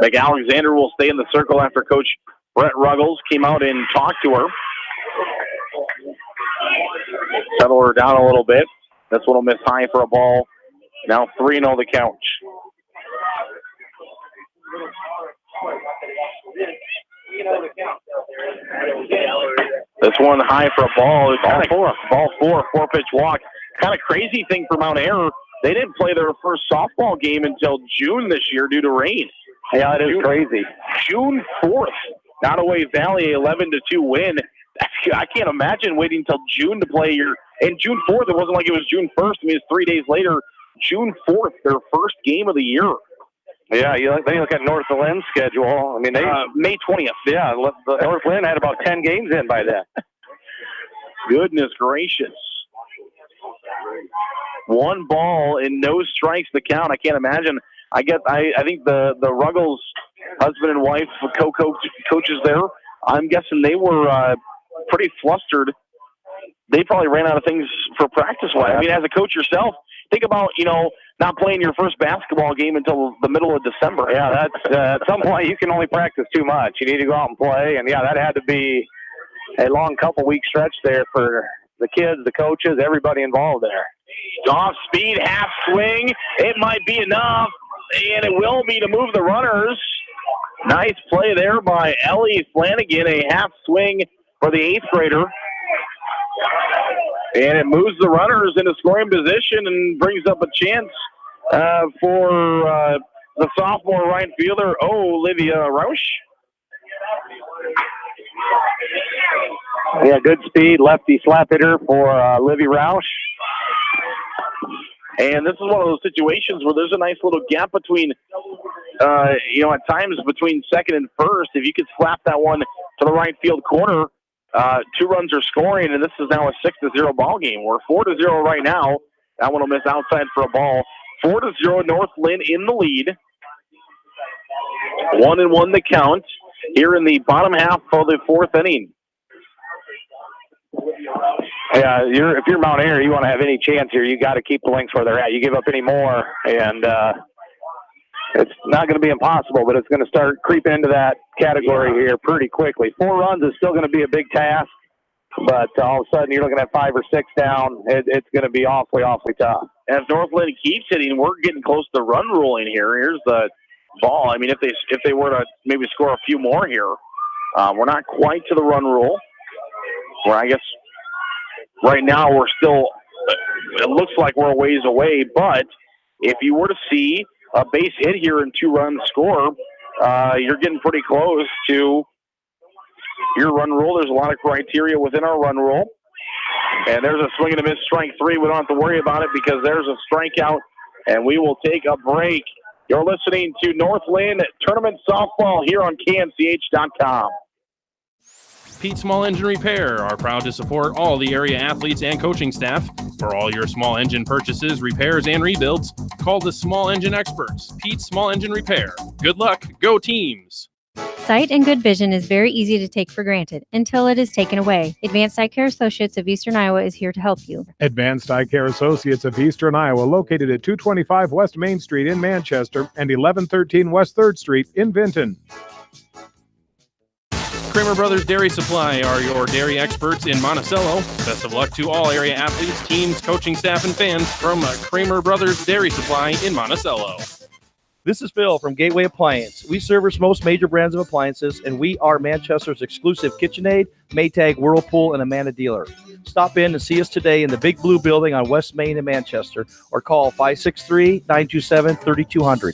McAlexander will stay in the circle after Coach Brett Ruggles came out and talked to her. Settle her down a little bit. This one will miss high for a ball. Now 3-0 the count. This one high for a ball. Ball 4, 4-pitch walk. Kind of crazy thing for Mount Ayr. They didn't play their first softball game until June this year due to rain. Yeah, it is crazy. June 4th, Nottoway Valley 11-2 win. I can't imagine waiting until June to play your. And June 4th, it wasn't like it was June 1st. I mean, it's 3 days later. June 4th, their first game of the year. Yeah, then you look at North Lynn's schedule. I mean, they May 20th. Yeah, North Linn had about 10 games in by then. Goodness gracious. 1 ball and no strikes the count. I can't imagine. I think the Ruggles husband and wife co-coaches there, I'm guessing they were pretty flustered. They probably ran out of things for practice-wise. I mean, as a coach yourself, think about, not playing your first basketball game until the middle of December. Yeah, that's at some point you can only practice too much. You need to go out and play, and yeah, that had to be a long couple-week stretch there for the kids, the coaches, everybody involved there. Off speed, half swing. It might be enough, and it will be to move the runners. Nice play there by Ellie Flanagan, a half swing for the 8th grader. And it moves the runners into scoring position and brings up a chance for the sophomore right fielder, Olivia Rausch. Yeah, good speed, lefty slap hitter for Olivia Rausch. And this is one of those situations where there's a nice little gap between, at times between second and first. If you could slap that one to the right field corner, 2 runs are scoring, and this is now a 6-0 ball game. We're 4-0 right now. That one will miss outside for a ball. 4-0, North Linn in the lead. 1-1 the count here in the bottom half of the 4th inning. Yeah, if you're Mount Ayr, you want to have any chance here, you got to keep the Lynx where they're at. You give up any more, and It's not going to be impossible, but it's going to start creeping into that category here pretty quickly. 4 runs is still going to be a big task, but all of a sudden you're looking at 5 or 6 down. It's going to be awfully, awfully tough. And if North Linn keeps hitting, we're getting close to run ruling here. Here's the ball. I mean, if they were to maybe score a few more here, we're not quite to the run rule. Where I guess right now we're still, it looks like we're a ways away, but if you were to see a base hit here and 2 runs score, you're getting pretty close to your run rule. There's a lot of criteria within our run rule. And there's a swing and a miss, strike 3. We don't have to worry about it because there's a strikeout, and we will take a break. You're listening to North Linn Tournament Softball here on KNCH.com. Pete Small Engine Repair are proud to support all the area athletes and coaching staff. For all your small engine purchases, repairs, and rebuilds, call the Small Engine Experts, Pete Small Engine Repair. Good luck, go teams! Sight and good vision is very easy to take for granted until it is taken away. Advanced Eye Care Associates of Eastern Iowa is here to help you. Advanced Eye Care Associates of Eastern Iowa, located at 225 West Main Street in Manchester and 1113 West 3rd Street in Vinton. Kramer Brothers Dairy Supply are your dairy experts in Monticello. Best of luck to all area athletes, teams, coaching staff, and fans from Kramer Brothers Dairy Supply in Monticello. This is Phil from Gateway Appliance. We service most major brands of appliances, and we are Manchester's exclusive KitchenAid, Maytag, Whirlpool, and Amana dealer. Stop in and see us today in the Big Blue Building on West Main in Manchester, or call 563-927-3200.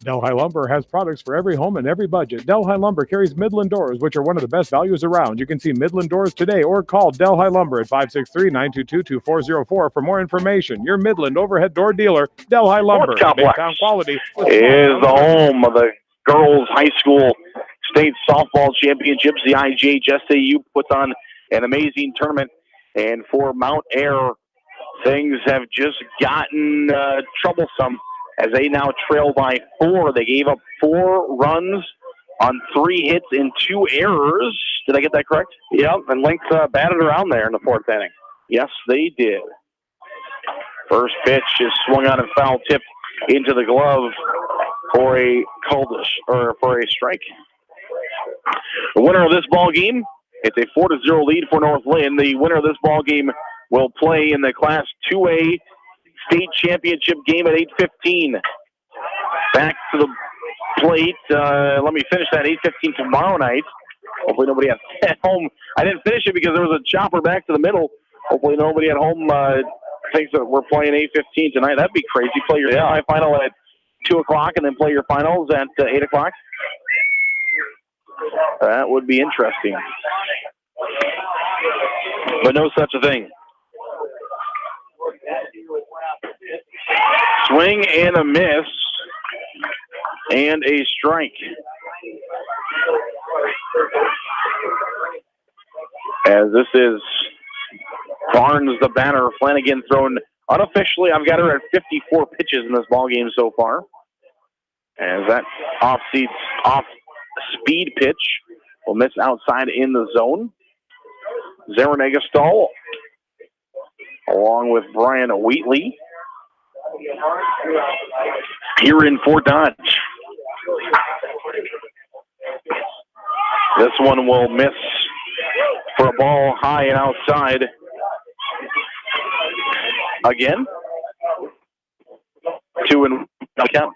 Delhi Lumber has products for every home and every budget. Delhi Lumber carries Midland doors, which are one of the best values around. You can see Midland doors today or call Delhi Lumber at 563-922-2404 for more information. Your Midland overhead door dealer, Delhi Lumber. Complex Big-town quality is the home of the girls high school state softball championships. The IJHSAU puts on an amazing tournament, and for Mount Air, things have just gotten troublesome as they now trail by 4. They gave up 4 runs on 3 hits and 2 errors. Did I get that correct? Yep, and Lynx batted around there in the 4th inning. Yes, they did. First pitch is swung on and foul tipped into the glove for a for a strike. The winner of this ball game, it's a 4-0 lead for North Linn. The winner of this ball game will play in the Class 2A state championship game at 8:15. Back to the plate. Let me finish that 8:15 tomorrow night. Hopefully nobody at home. I didn't finish it because there was a chopper back to the middle. Hopefully nobody at home thinks that we're playing 8:15 tonight. That'd be crazy. Play your semifinal at 2 o'clock and then play your finals at 8 o'clock. That would be interesting. But no such a thing. Swing and a miss, and a strike. As this is Barnes, the batter. Flanagan thrown unofficially. I've got her at 54 pitches in this ballgame so far. As that off-speed pitch will miss outside in the zone. Zarenega Stahl, along with Brian Wheatley, here in Fort Dodge. This one will miss for a ball high and outside. Again, 2-1 count.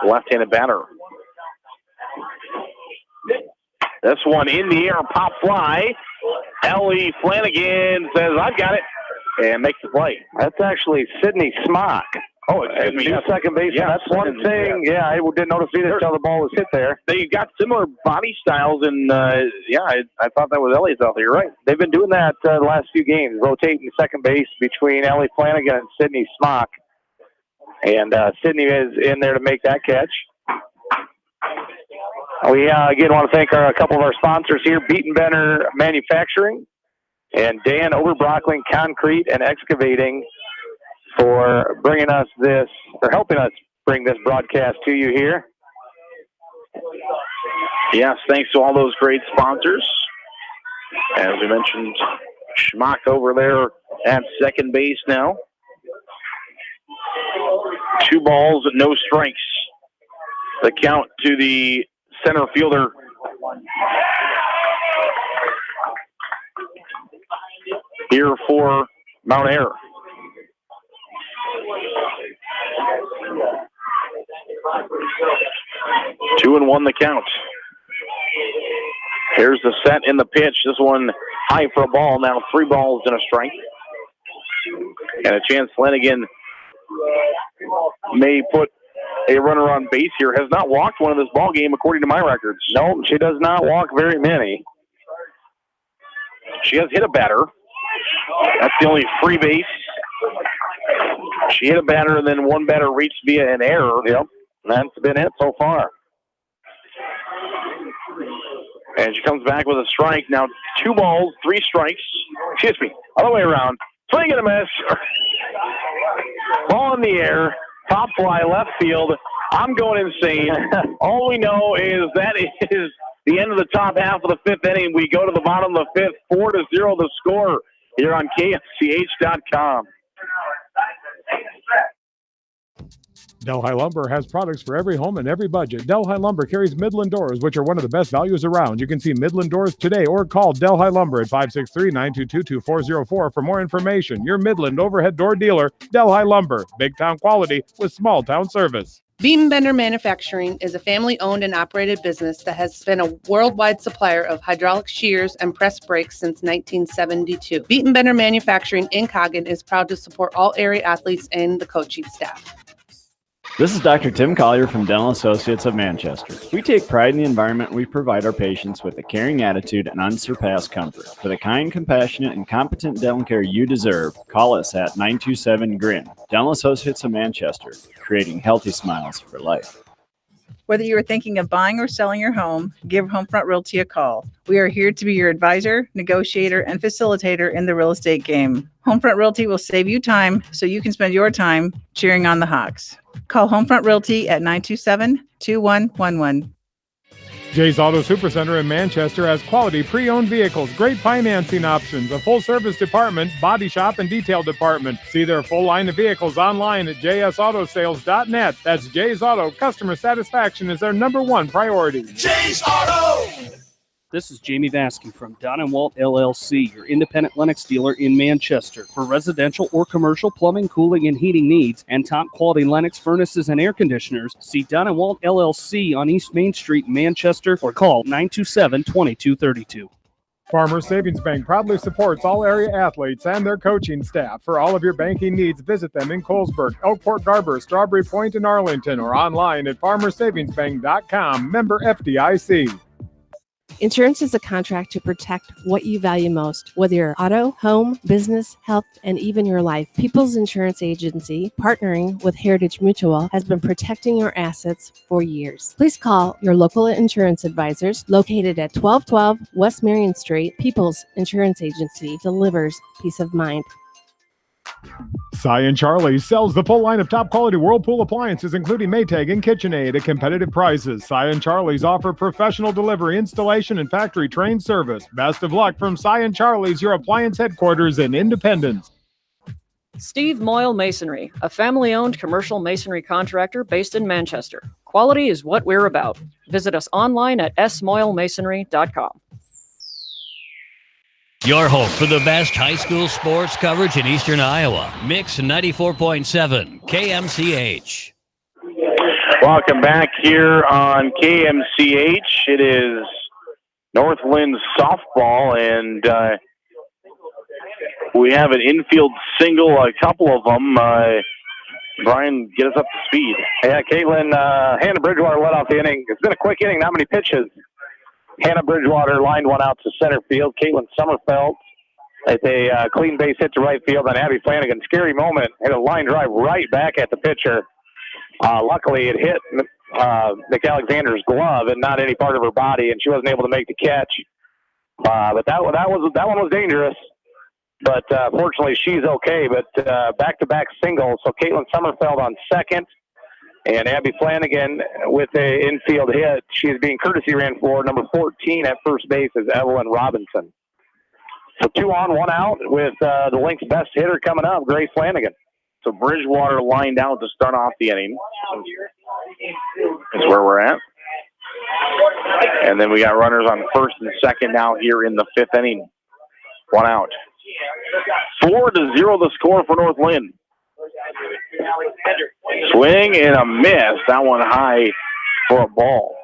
Left-handed batter. This one in the air, pop fly. Ellie Flanagan says, "I've got it," and makes the play. That's actually Sydney Smock. Oh, excuse me. New second baseman. Yeah, that's one thing. Yeah, I didn't notice either until the ball was hit there. They got similar body styles, and I thought that was Ellie's out there. You're right. They've been doing that the last few games, rotating second base between Ellie Flanagan and Sydney Smock. And Sydney is in there to make that catch. We again want to thank a couple of our sponsors here, Beaton-Benner Manufacturing and Dan Oberbrockling Concrete and Excavating, for bringing us this, or helping us bring this broadcast to you here. Yes, thanks to all those great sponsors. As we mentioned, Schmock over there at second base now. 2 balls, no strikes. The count to the center fielder. Here for Mount Air. 2-1 the count. Here's the set in the pitch. This one high for a ball. Now 3 balls and a strike. And a chance Flanagan may put a runner on base here. Has not walked one in this ball game according to my records. No, she does not walk very many. She has hit a batter. That's the only free base. She hit a batter, and then one batter reached via an error. Yep, that's been it so far. And she comes back with a strike. Now 2 balls, 3 strikes. Excuse me, other way around. Swing and a miss. Ball in the air. Top fly, left field. I'm going insane. All we know is that is the end of the top half of the 5th inning. We go to the bottom of the 5th. 4-0 the score here on KMCH.com. Delhi Lumber has products for every home and every budget. Delhi Lumber carries Midland doors, which are one of the best values around. You can see Midland doors today or call Delhi Lumber at 563-922-2404 for more information. Your Midland overhead door dealer, Delhi Lumber. Big town quality with small town service. Beam Bender Manufacturing is a family-owned and operated business that has been a worldwide supplier of hydraulic shears and press brakes since 1972. Beam Bender Manufacturing in Coggan is proud to support all area athletes and the coaching staff. This is Dr. Tim Collier from Dental Associates of Manchester. We take pride in the environment we provide our patients with a caring attitude and unsurpassed comfort. For the kind, compassionate, and competent dental care you deserve, call us at 927-GRIN. Dental Associates of Manchester, creating healthy smiles for life. Whether you are thinking of buying or selling your home, give Homefront Realty a call. We are here to be your advisor, negotiator, and facilitator in the real estate game. Homefront Realty will save you time so you can spend your time cheering on the Hawks. Call Homefront Realty at 927-2111. Jay's Auto Supercenter in Manchester has quality pre-owned vehicles, great financing options, a full-service department, body shop, and detail department. See their full line of vehicles online at jsautosales.net. That's Jay's Auto. Customer satisfaction is their #1 priority. Jay's Auto! This is Jamie Vasky from Don & Walt LLC, your independent Lennox dealer in Manchester. For residential or commercial plumbing, cooling, and heating needs, and top-quality Lennox furnaces and air conditioners, see Don & Walt LLC on East Main Street, Manchester, or call 927-2232. Farmers Savings Bank proudly supports all area athletes and their coaching staff. For all of your banking needs, visit them in Colesburg, Elkport Garber, Strawberry Point, and Arlington, or online at farmersavingsbank.com. Member FDIC. Insurance is a contract to protect what you value most, whether you're auto, home, business, health, and even your life. People's Insurance Agency, partnering with Heritage Mutual, has been protecting your assets for years. Please call your local insurance advisors located at 1212 West Marion Street. People's Insurance Agency delivers peace of mind. Cy and Charlie's sells the full line of top-quality Whirlpool appliances, including Maytag and KitchenAid at competitive prices. Cy and Charlie's offer professional delivery, installation, and factory-trained service. Best of luck from Cy and Charlie's, your appliance headquarters in Independence. Steve Moyle Masonry, a family-owned commercial masonry contractor based in Manchester. Quality is what we're about. Visit us online at smoylemasonry.com. Your home for the best high school sports coverage in Eastern Iowa. Mix 94.7 KMCH. Welcome back here on KMCH. It is North Linn softball, and we have an infield single, a couple of them. Brian, get us up to speed. Yeah, Caitlin, Hannah Bridgewater led off the inning. It's been a quick inning, not many pitches. Hannah Bridgewater lined one out to center field. Caitlin Sommerfeld at a clean base hit to right field. And Abby Flanagan, scary moment, hit a line drive right back at the pitcher. Luckily, it hit Nick Alexander's glove and not any part of her body, and she wasn't able to make the catch. But that one was dangerous. But fortunately, she's okay. But back-to-back singles. So Caitlin Sommerfeld on second. And Abby Flanagan with an infield hit. She's being courtesy ran for. Number 14 at first base is Evelyn Robinson. So 2 on, 1 out with the Lynx best hitter coming up, Grace Flanagan. So Bridgewater lined out to start off the inning. That's where we're at. And then we got runners on first and second now here in the 5th inning. 1 out. 4-0 the score for North Linn. Swing and a miss. That one high for a ball.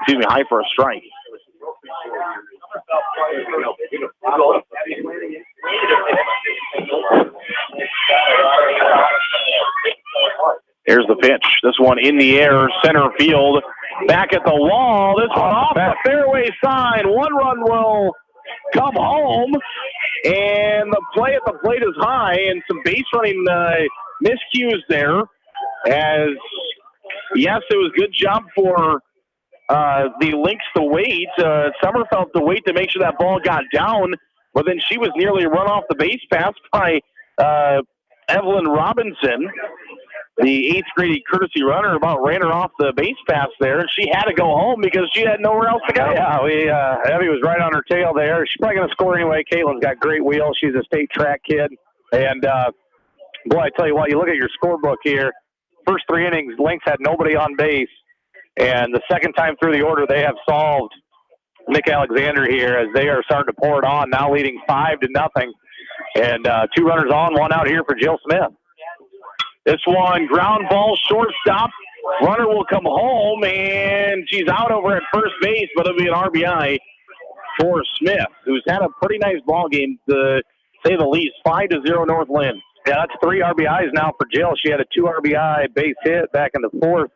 Excuse me, high for a strike. Here's the pitch. This one in the air, center field. Back at the wall. This one off the fairway side. 1 run will come home. And the play at the plate is high, and some base running miscues there. As, yes, it was a good job for the Lynx to wait. Summerfeld to wait to make sure that ball got down, but then she was nearly run off the base pass by Evelyn Robinson. The 8th grade courtesy runner about ran her off the base pass there, and she had to go home because she had nowhere else to go. Yeah, Evie was right on her tail there. She's probably going to score anyway. Caitlin's got great wheels. She's a state track kid. And, boy, I tell you what, you look at your scorebook here. First 3 innings, Lynx had nobody on base. And the second time through the order, they have solved Nick Alexander here as they are starting to pour it on, now leading 5-0. And 2 runners on, 1 out here for Jill Smith. This one, ground ball, shortstop. Runner will come home, and she's out over at first base, but it'll be an RBI for Smith, who's had a pretty nice ball game, to say the least. 5-0 North Linn. Yeah, that's 3 RBIs now for Jill. She had a 2 RBI base hit back in the 4th,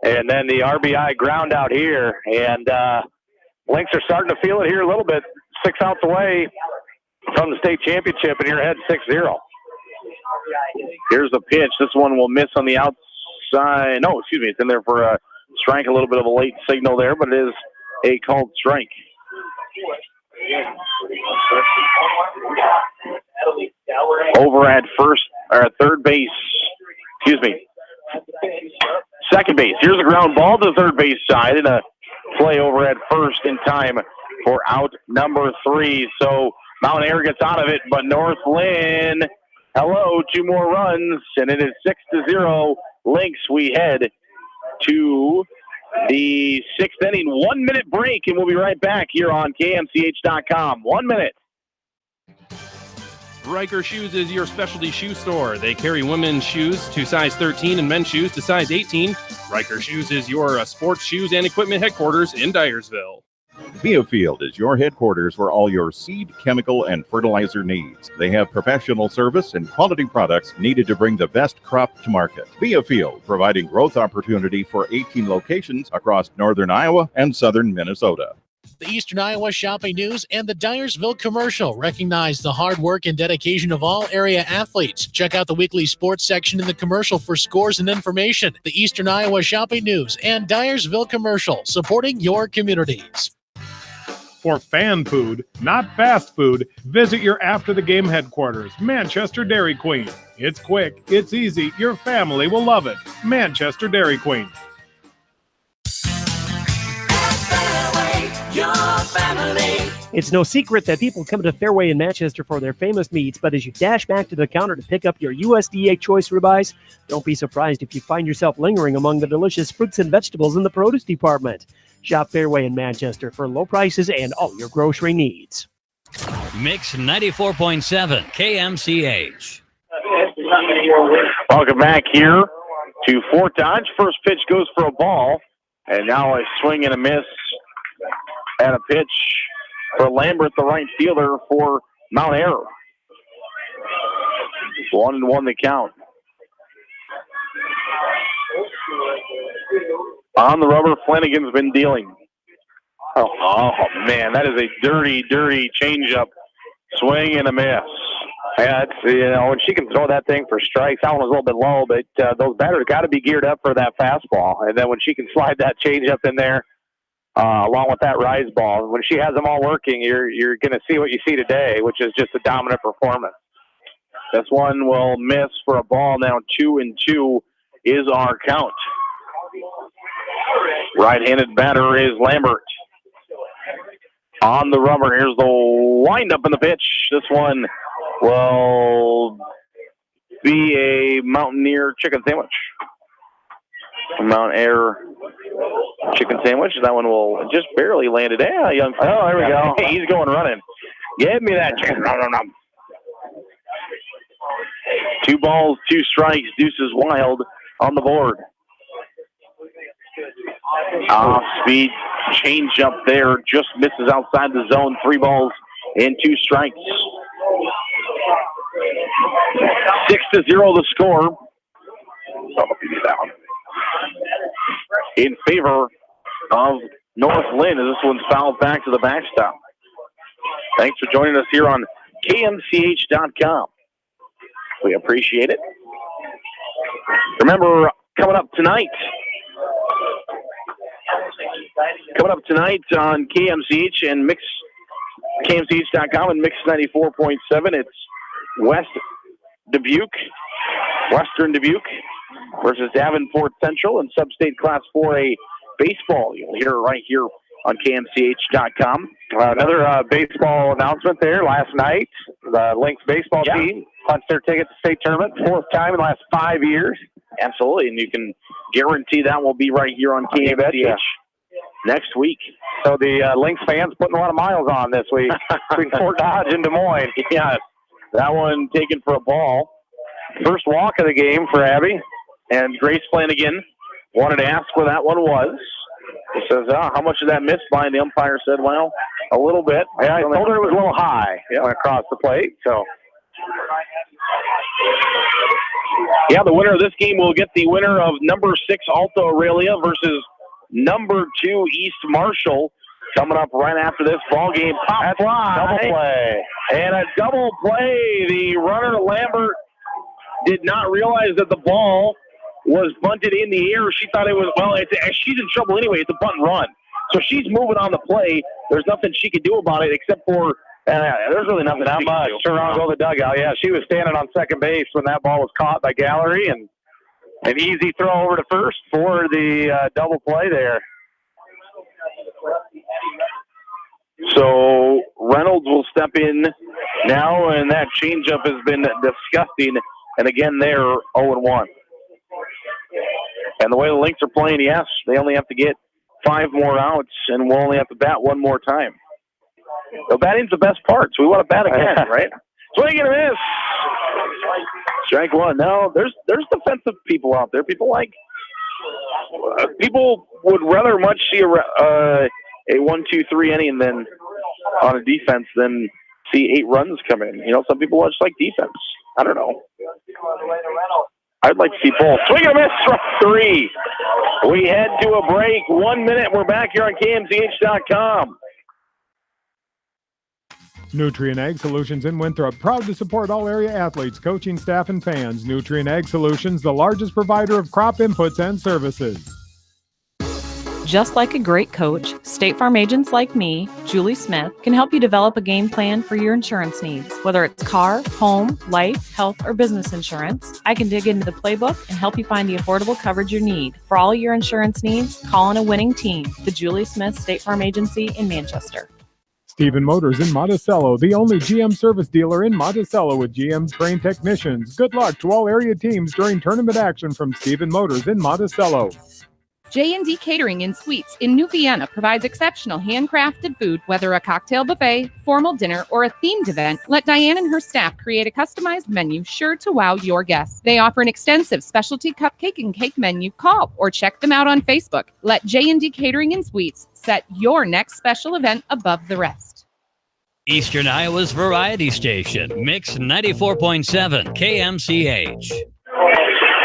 and then the RBI ground out here. And Lynx are starting to feel it here a little bit. 6 outs away from the state championship, and you're ahead 6-0. Here's the pitch. This one will miss on the outside. No, excuse me. It's in there for a strike. A little bit of a late signal there, but it is a called strike. Over at third base. Excuse me. Second base. Here's a ground ball to the third base side and a play over at first in time for out number 3. So Mount Air gets out of it, but North Linn, 2 more runs, and it is 6-0 Lynx. We head to the 6th inning. 1 minute break, and we'll be right back here on KMCH.com. 1 minute. Riker Shoes is your specialty shoe store. They carry women's shoes to size 13 and men's shoes to size 18. Riker Shoes is your sports shoes and equipment headquarters in Dyersville. Biofield is your headquarters for all your seed, chemical, and fertilizer needs. They have professional service and quality products needed to bring the best crop to market. Biofield, providing growth opportunity for 18 locations across northern Iowa and southern Minnesota. The Eastern Iowa Shopping News and the Dyersville Commercial recognize the hard work and dedication of all area athletes. Check out the weekly sports section in the commercial for scores and information. The Eastern Iowa Shopping News and Dyersville Commercial, supporting your communities. For fan food, not fast food, visit your after-the-game headquarters, Manchester Dairy Queen. It's quick, it's easy, your family will love it. Manchester Dairy Queen. Your family. It's no secret that people come to Fairway in Manchester for their famous meats, but as you dash back to the counter to pick up your USDA choice ribeyes, don't be surprised if you find yourself lingering among the delicious fruits and vegetables in the produce department. Shop Fairway in Manchester for low prices and all your grocery needs. Mix 94.7 KMCH. Welcome back here to Fort Dodge. First pitch goes for a ball, and now a swing and a miss and a pitch for Lambert, the right fielder for Mount Air. 1-1 the count. On the rubber, Flanagan's been dealing. Oh man, that is a dirty changeup. Swing and a miss. Yeah, it's, when she can throw that thing for strikes, that one was a little bit low, but those batters got to be geared up for that fastball. And then when she can slide that changeup in there, along with that rise ball, when she has them all working, you're going to see what you see today, which is just a dominant performance. This one will miss for a ball. Now 2-2 is our count. Right-handed batter is Lambert. On the rubber, here's the windup in the pitch. This one will be a Mountaineer chicken sandwich. Mount Air chicken sandwich. That one will just barely land it. Yeah, young. Oh, there we go. He's going running. Give me that chicken. Nom, nom, nom. 2 balls, 2 strikes. Deuces Wild on the board. Off-speed change up there. Just misses outside the zone. 3 balls and 2 strikes. 6-0 the score. In favor of North Linn as this one's fouled back to the backstop. Thanks for joining us here on KMCH.com. We appreciate it. Remember, coming up tonight on KMCH and KMCH.com and Mix 94.7, it's Western Dubuque versus Davenport Central in Sub-State Class 4A baseball. You'll hear it right here on KMCH.com. Another baseball announcement there last night. The Lynx baseball team punched their ticket to state tournament, 4th time in the last 5 years. Absolutely, and you can guarantee that will be right here on KMCH next week. So the Lynx fans putting a lot of miles on this week between Fort Dodge and Des Moines. Yeah, that one taken for a ball. First walk of the game for Abby. And Grace Flanagan wanted to ask where that one was. He says, how much did that miss by? And the umpire said, well, a little bit. Yeah, I told her it was a little high across the plate. So, yeah, the winner of this game will get the winner of number 6 Alta Aurelia versus number 2 East Marshall. Coming up right after this ball game. Pop fly. Double play. And a double play. The runner, Lambert, did not realize that the ball was bunted in the air. She thought it was, she's in trouble anyway. It's a bunt and run. So she's moving on the play. There's nothing she can do about it except for, there's really nothing. Not much. Turn around and go to the dugout. Yeah, she was standing on second base when that ball was caught by Gallery, and an easy throw over to first for the double play there. So Reynolds will step in now, and that changeup has been disgusting. And again, they're 0-1. And the way the Lynx are playing, yes, they only have to get 5 more outs, and we'll only have to bat 1 more time. So batting's the best part, so we want to bat again, right? Swing and a miss. Strike 1. No, there's defensive people out there. People would rather much see a 1-2-3 inning than on a defense than see 8 runs come in. You know, some people just like defense. I don't know. I'd like to see both. Swing and a miss, strike 3. We head to a break. 1 minute. We're back here on KMCH.com. Nutrient Ag Solutions in Winthrop, proud to support all area athletes, coaching staff, and fans. Nutrient Ag Solutions, the largest provider of crop inputs and services. Just like a great coach, State Farm agents like me, Julie Smith, can help you develop a game plan for your insurance needs. Whether it's car, home, life, health, or business insurance, I can dig into the playbook and help you find the affordable coverage you need. For all your insurance needs, call on a winning team, the Julie Smith State Farm Agency in Manchester. Stephen Motors in Monticello, the only GM service dealer in Monticello with GM trained technicians. Good luck to all area teams during tournament action from Stephen Motors in Monticello. J&D Catering and Suites in New Vienna provides exceptional handcrafted food, whether a cocktail buffet, formal dinner, or a themed event. Let Diane and her staff create a customized menu sure to wow your guests. They offer an extensive specialty cupcake and cake menu. Call or check them out on Facebook. Let J&D Catering and Suites set your next special event above the rest. Eastern Iowa's variety station, Mix 94.7 KMCH.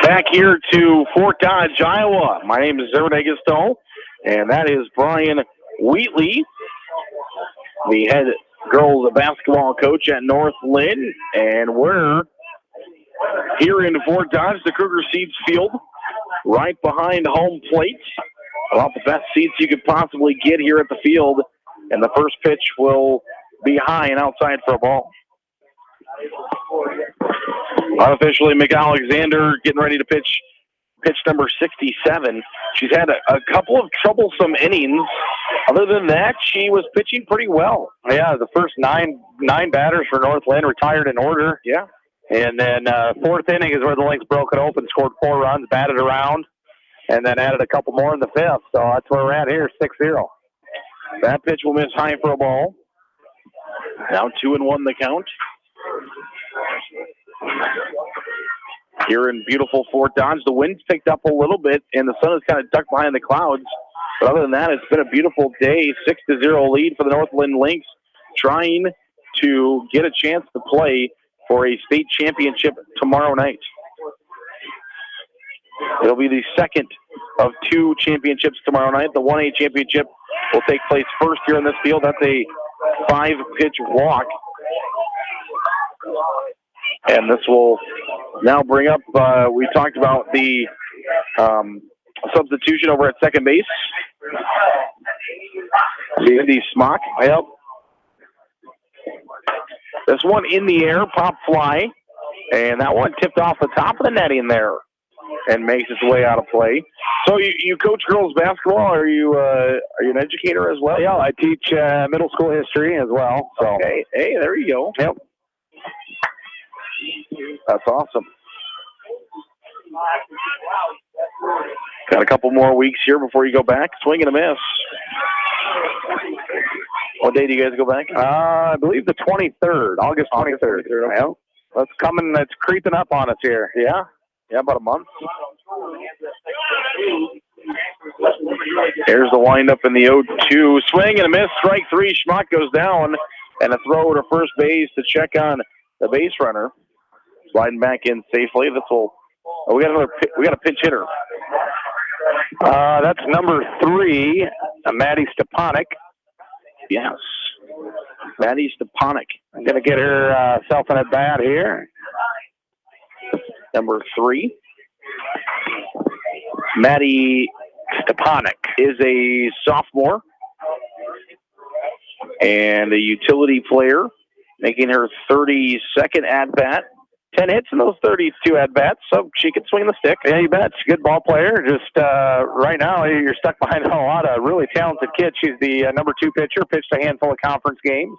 Back here to Fort Dodge, Iowa. My name is Zerwin Egisto, and that is Brian Wheatley, the head girls basketball coach at North Linn. And we're here in Fort Dodge, the Kruger Seeds Field, right behind home plate. About the best seats you could possibly get here at the field. And the first pitch will be high and outside for a ball. Unofficially, McAlexander getting ready to pitch number 67. She's had a couple of troublesome innings. Other than that, she was pitching pretty well. Yeah, the first nine batters for North Linn retired in order. Yeah. And then fourth inning is where the Lynx broke it open, scored 4 runs, batted around, and then added a couple more in the fifth. So that's where we're at here, 6-0. That pitch will miss high for a ball. Now 2-1 the count. Here in beautiful Fort Dodge, the wind's picked up a little bit, and the sun is kind of ducked behind the clouds. But other than that, it's been a beautiful day. 6-0 lead for the North Linn Lynx, trying to get a chance to play for a state championship tomorrow night. It'll be the second of 2 championships tomorrow night. The 1A championship will take place first here in this field. That's a 5-pitch walk. And this will now bring up, we talked about the substitution over at second base. The Smock. Yep. This one in the air, pop fly. And that one tipped off the top of the netting there and makes its way out of play. So you coach girls basketball? Are you an educator as well? Yeah, I teach middle school history as well. So. Okay. Hey, there you go. Yep. That's awesome. Got a couple more weeks here before you go back. Swing and a miss. What day do you guys go back? I believe the 23rd, August 23rd. Yeah. That's coming. That's creeping up on us here. Yeah. Yeah, about a month. Here's the windup in the 0-2. Swing and a miss. Strike 3. Schmuck goes down. And a throw to first base to check on the base runner. Sliding back in safely. This will. Oh, we got a pinch hitter. That's number 3, Maddie Stepanek. Yes, Maddie Stepanek. I'm gonna get her self in at bat here. Number 3, Maddie Stepanek is a sophomore and a utility player, making her 32nd at bat. 10 hits in those 32 at-bats, so she can swing the stick. Yeah, you bet. She's a good ball player. Just right now, you're stuck behind a lot of really talented kids. She's the number 2 pitcher, pitched a handful of conference games.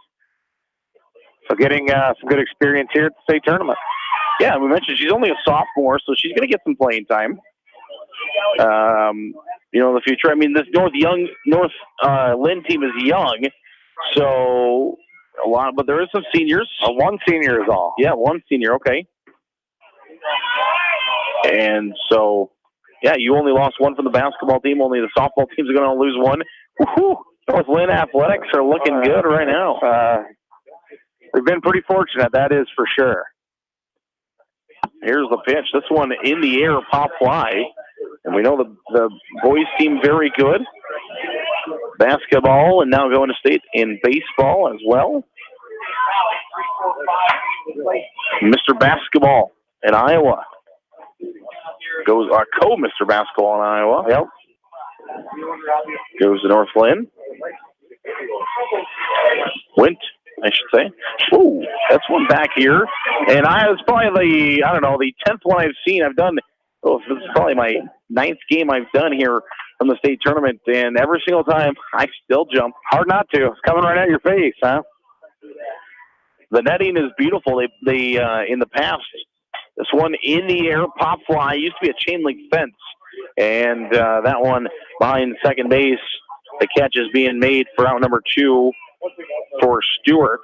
So getting some good experience here at the state tournament. Yeah, we mentioned she's only a sophomore, so she's going to get some playing time. In the future. I mean, this North Linn team is young, so... a lot, but there is some seniors. One senior is all. Yeah, one senior. Okay. And so, yeah, you only lost one from the basketball team. Only the softball teams are going to lose one. Woo-hoo. North Linn Athletics are looking good right now. We've been pretty fortunate, that is for sure. Here's the pitch. This one in the air, pop fly. And we know the boys team very good. Basketball and now going to state in baseball as well. Mr. Basketball in Iowa goes Mr. Basketball in Iowa. Yep. Goes to North Linn. Went, I should say. Ooh, that's one back here. And it's probably the 10th one I've seen. This is probably my 9th game I've done here from the state tournament, and every single time I still jump. Hard not to. It's coming right at your face, huh? The netting is beautiful. They in the past, this one in the air, pop fly, used to be a chain link fence, and that one behind second base, the catch is being made for out number 2 for Stewart.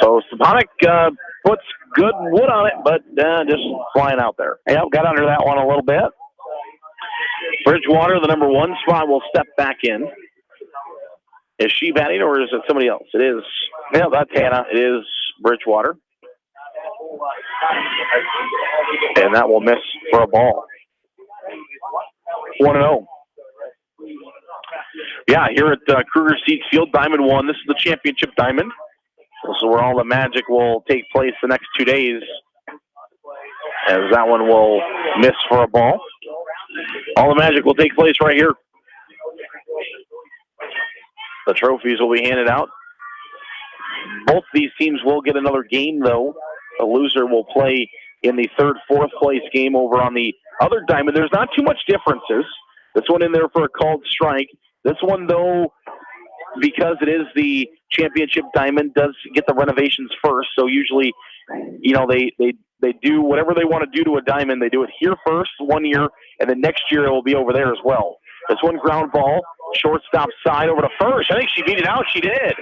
So Stepanek puts good wood on it, but just flying out there. Yep, got under that one a little bit. Bridgewater, the number 1 spot, will step back in. Is she batting or is it somebody else? It is. Yeah, that's Hannah. It is Bridgewater. And that will miss for a ball. 1-0. Yeah, here at Kruger Seeds Field, Diamond 1. This is the championship diamond. This is where all the magic will take place the next 2 days. As that one will miss for a ball. All the magic will take place right here. The trophies will be handed out. Both these teams will get another game, though. The loser will play in the 3rd, 4th place game over on the other diamond. There's not too much differences. This one in there for a called strike. This one, though, because it is the championship diamond, does get the renovations first. So usually, they do whatever they want to do to a diamond. They do it here first 1 year, and then next year it will be over there as well. This one ground ball, shortstop side over to first. I think she beat it out. She did.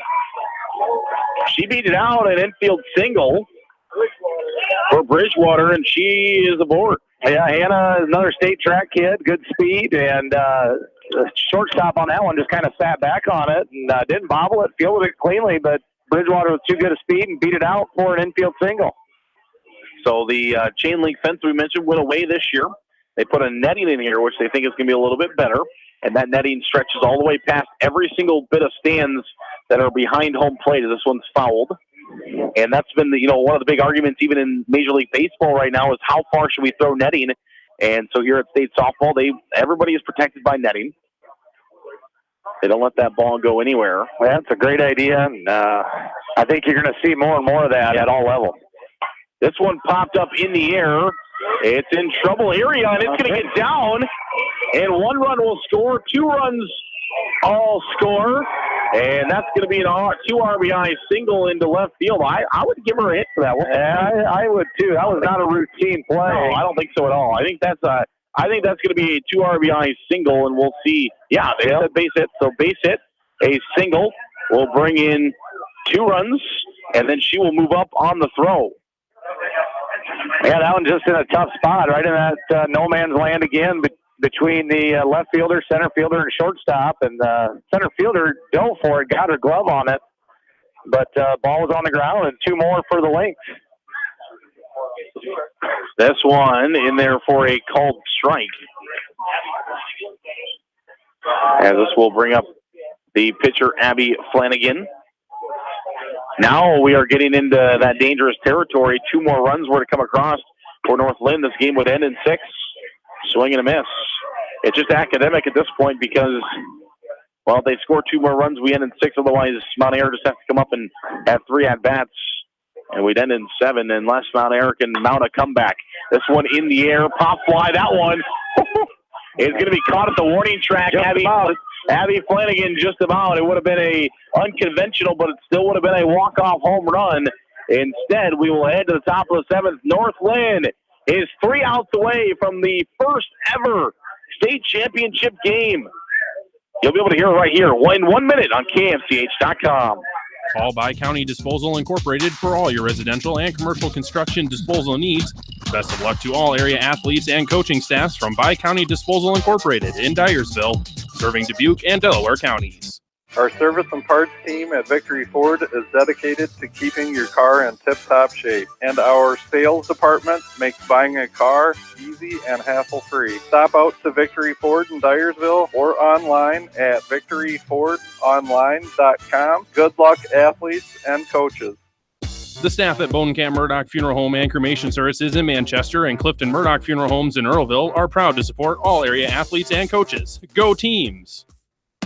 She beat it out, an infield single for Bridgewater, and she is aboard. Yeah, Hannah is another state track kid, good speed, and the shortstop on that one just kind of sat back on it and didn't bobble it, fielded it cleanly, but Bridgewater was too good a speed and beat it out for an infield single. So the chain link fence we mentioned went away this year. They put a netting in here, which they think is going to be a little bit better, and that netting stretches all the way past every single bit of stands that are behind home plate. This one's fouled. And that's been one of the big arguments even in Major League Baseball right now is how far should we throw netting? And so here at state softball, everybody is protected by netting. They don't let that ball go anywhere. Well, that's a great idea, and I think you're going to see more and more of that at all levels. This one popped up in the air. It's in trouble area, and it's going to get down. And 1 run will score. 2 runs all score. And that's going to be a 2 RBI single into left field. I would give her a hit for that one. Yeah, I would too. That was not a routine play. No, I don't think so at all. I think that's going to be a 2 RBI single, and we'll see. Yeah, they said base hit. So base hit, a single will bring in 2 runs, and then she will move up on the throw. Yeah, that one's just in a tough spot, right in that no man's land again between the left fielder, center fielder, and shortstop. And center fielder dove for it, got her glove on it, but ball was on the ground, and 2 more for the Lynx. This one in there for a called strike. As this will bring up the pitcher, Abby Flanagan. Now we are getting into that dangerous territory. 2 more runs were to come across for North Linn. This game would end in 6. Swing and a miss. It's just academic at this point because, well, if they score 2 more runs, we end in 6. Otherwise, Mount Air just has to come up and have 3 at-bats, and we'd end in 7 unless Mount Air can mount a comeback. This one in the air, pop fly. That one is going to be caught at the warning track. Abby Flanagan just about. It would have been a unconventional, but it still would have been a walk-off home run. Instead, we will head to the top of the 7th. North Linn is 3 outs away from the first ever state championship game. You'll be able to hear it right here in 1 minute on KMCH.com. Call Bi-County Disposal Incorporated for all your residential and commercial construction disposal needs. Best of luck to all area athletes and coaching staffs from Bi-County Disposal Incorporated in Dyersville, serving Dubuque and Delaware counties. Our service and parts team at Victory Ford is dedicated to keeping your car in tip-top shape, and our sales department makes buying a car easy and hassle-free. Stop out to Victory Ford in Dyersville or online at victoryfordonline.com. Good luck, athletes and coaches. The staff at Bonecamp Murdoch Funeral Home and Cremation Services in Manchester and Clifton Murdoch Funeral Homes in Earlville are proud to support all area athletes and coaches. Go teams!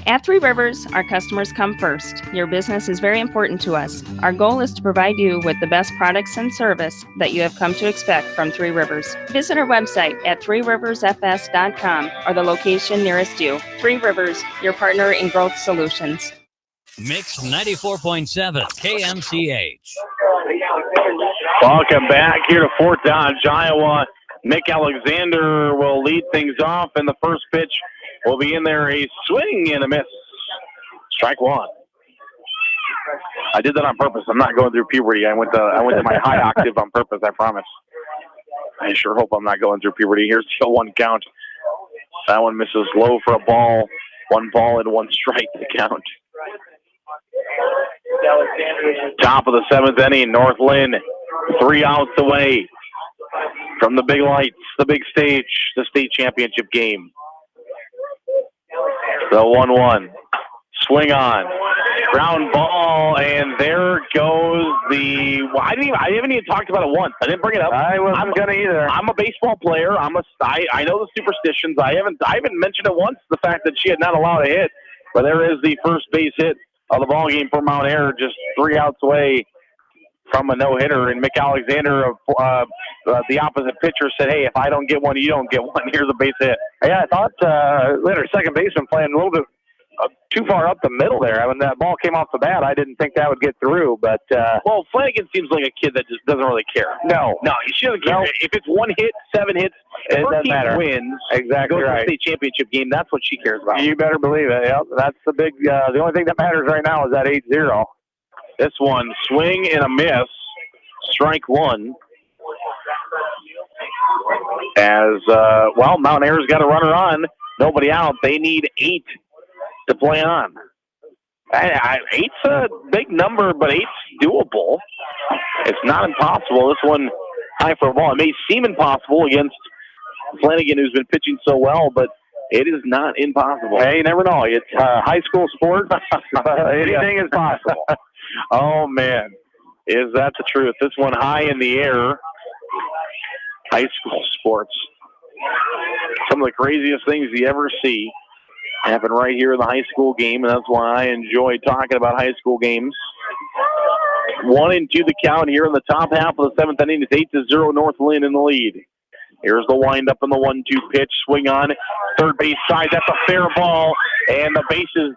At Three Rivers, our customers come first. Your business is very important to us. Our goal is to provide you with the best products and service that you have come to expect from Three Rivers. Visit our website at threeriversfs.com or the location nearest you. Three Rivers, your partner in growth solutions. Mix 94.7 KMCH. Welcome back here to Fort Dodge, Iowa. Nick Alexander will lead things off, and the first pitch will be in there, a swing and a miss. Strike 1. I did that on purpose. I'm not going through puberty. I went to my high octave on purpose, I promise. I sure hope I'm not going through puberty. Here's the 1 count. That one misses low for a ball. 1 ball and 1 strike to count. Top of the 7th inning, North Linn 3 outs away from the big lights, the big stage, the state championship game. The 1-1. Swing on. Ground ball, and there goes the... Well, I haven't even talked about it once. I didn't bring it up. I wasn't going to either. I'm a baseball player. I know the superstitions. I haven't mentioned it once, the fact that she had not allowed a hit. But there is the first base hit of the ball game for Mount Air, just 3 outs away from a no-hitter. And Mick Alexander, the opposite pitcher, said, hey, if I don't get one, you don't get one. Here's a base hit. Yeah, I thought we had our second baseman playing a little bit too far up the middle there. When that ball came off the bat, I didn't think that would get through. But well, Flanagan seems like a kid that just doesn't really care. No, she doesn't care. If it's 1 hit, 7 hits, if it her doesn't team matter. wins, Exactly goes to right. the state championship game, that's what she cares about. You better believe it. Yep, that's the big. The only thing that matters right now is that 8-0. This one, swing and a miss, strike 1. As Mount Air's got a runner on, nobody out. They need 8 to play on. 8's a big number, but 8's doable. It's not impossible. This one high for a ball. It may seem impossible against Flanagan, who's been pitching so well, but it is not impossible. Hey, you never know. It's high school sports. Anything is possible. Oh, man. Is that the truth? This one high in the air. High school sports. Some of the craziest things you ever see happen right here in the high school game, and that's why I enjoy talking about high school games. 1-2 the count here in the top half of the 7th inning. It's 8-0 North Linn in the lead. Here's the windup and the 1-2 pitch. Swing on third base side. That's a fair ball, and the bases,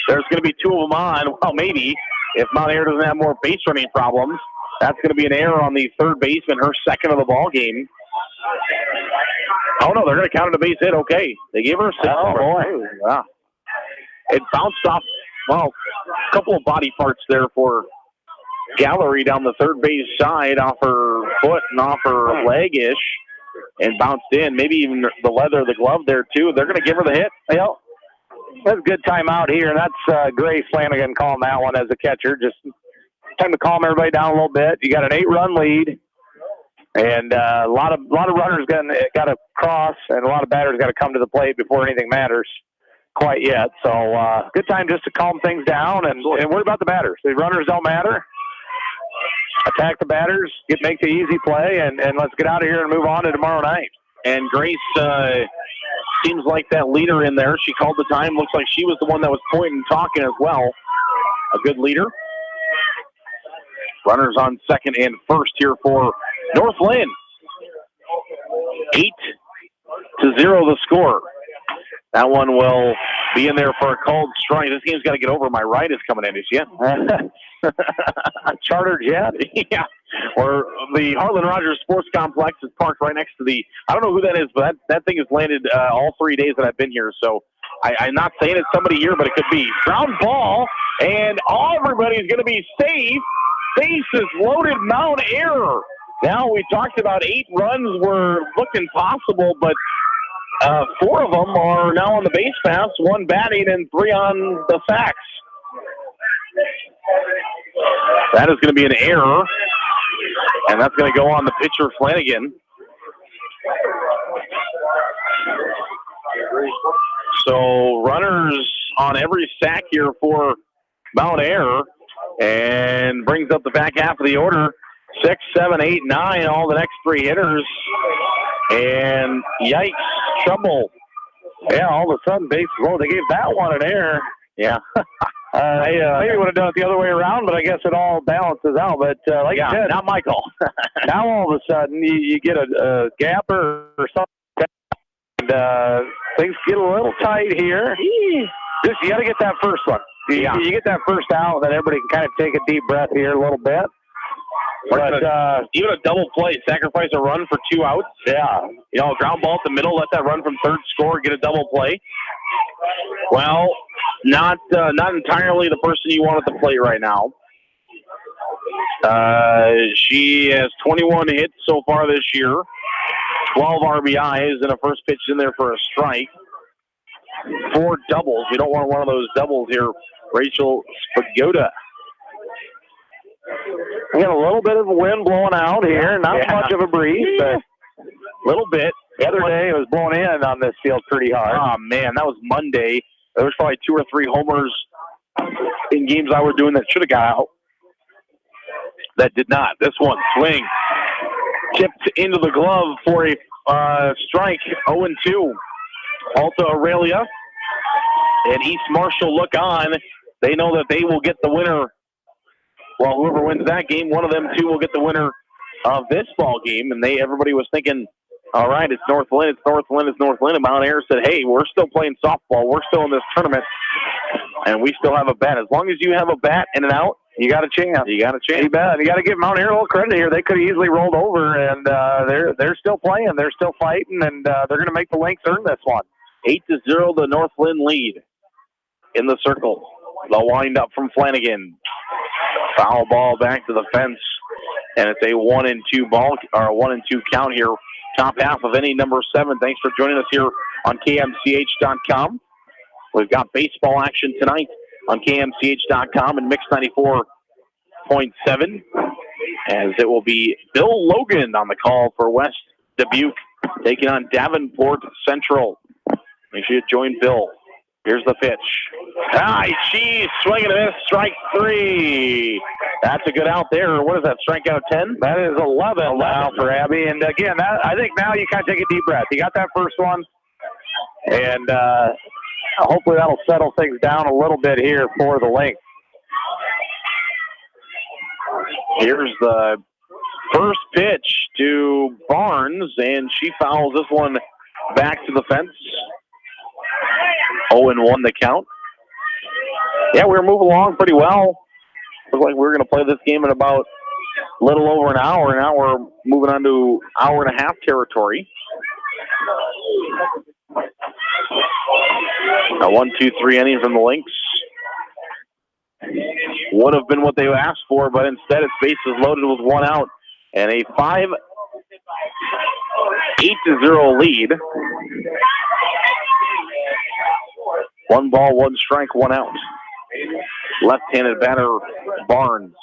there's going to be 2 of them on. Well, maybe if Mount Air doesn't have more base running problems. That's going to be an error on the third baseman, her second of the ball game. Oh, no, they're going to count it a base hit. Okay. They gave her a 6. Oh, boy. Wow. It bounced off, a couple of body parts there for Gallery down the third base side off her foot and off her leg-ish and bounced in. Maybe even the leather of the glove there, too. They're going to give her the hit. Yep. That's a good timeout here, and that's Grace Flanagan calling that one as a catcher. Just time to calm everybody down a little bit. You got an 8-run lead. And a lot of runners got to cross, and a lot of batters got to come to the plate before anything matters quite yet. So good time just to calm things down and worry about the batters. The runners don't matter. Attack the batters, make the easy play, and let's get out of here and move on to tomorrow night. And Grace seems like that leader in there. She called the time. Looks like she was the one that was pointing and talking as well. A good leader. Runners on second and first here for North Linn. 8-0 the score. That one will be in there for a called strike. This game's got to get over. My right is coming in. Is yet? Chartered jet? Yeah. Or the Harlan Rogers Sports Complex is parked right next to the, I don't know who that is, but that thing has landed all 3 days that I've been here. So I'm not saying it's somebody here, but it could be. Ground ball, and everybody's going to be safe. Bases loaded, Mount Air. Now, we talked about 8 runs were looking possible, but 4 of them are now on the base pass, 1 batting and 3 on the sacks. That is going to be an error, and that's going to go on the pitcher, Flanagan. So runners on every sack here for Mount Air, and brings up the back half of the order. 6, 7, 8, 9, all the next 3 hitters. And yikes, trouble. Yeah, all of a sudden, bases loaded. They gave that one an error. Yeah. Maybe would have done it the other way around, but I guess it all balances out. But like you said, not my call. Now all of a sudden you get a gapper or something, and things get a little tight here. Just you got to get that first one. You get that first out, then everybody can kind of take a deep breath here a little bit. But even a double play, sacrifice a run for 2 outs. Yeah. Ground ball at the middle, let that run from third score, get a double play. Well, not entirely the person you want at the plate right now. She has 21 hits so far this year, 12 RBIs, and a first pitch in there for a strike. 4 doubles. You don't want one of those doubles here, Rachel Spagoda. We got a little bit of a wind blowing out here. Not much of a breeze, but a little bit. The other day it was blowing in on this field pretty hard. Oh, man, that was Monday. There was probably 2 or 3 homers in games I were doing that should have got out. That did not. This one, swing. Tipped into the glove for a strike, 0-2. Alta Aurelia and East Marshall look on. They know that they will get the winner. Well, whoever wins that game, one of them 2 will get the winner of this ball game. And everybody was thinking, all right, it's North Linn, it's North Linn, it's North Linn. And Mount Air said, hey, we're still playing softball. We're still in this tournament. and we still have a bat. As long as you have a bat in and out, you got a chance. You got a chance. You bet. You got to give Mount Airy a little credit here. They could have easily rolled over, and they're still playing. They're still fighting, and they're going to make the Lynx earn this one. 8-0, the North Linn lead in the circle. The wind up from Flanagan. Foul ball back to the fence, and it's a 1-2 ball, or a 1-2 count here. Top half of inning number 7. Thanks for joining us here on KMCH.com. We've got baseball action tonight on KMCH.com and Mix 94.7, as it will be Bill Logan on the call for West Dubuque, taking on Davenport Central. Make sure you join Bill. Here's the pitch. She's swinging and miss. Strike 3. That's a good out there. What is that, strikeout 10? That is 11 now for Abby. And again, I think now you kind of take a deep breath. You got that first one, and hopefully that'll settle things down a little bit here for the Lynx. Here's the first pitch to Barnes, and she fouls this one back to the fence. 0-1 the count. Yeah, we were moving along pretty well. Looked like we were going to play this game in about a little over an hour. Now we're moving on to hour and a half territory. A 1-2-3 inning from the Lynx. Would have been what they asked for, but instead it's bases loaded with 1 out. And a 8-0 lead. 1 ball, 1 strike, 1 out. Left-handed batter, Barnes.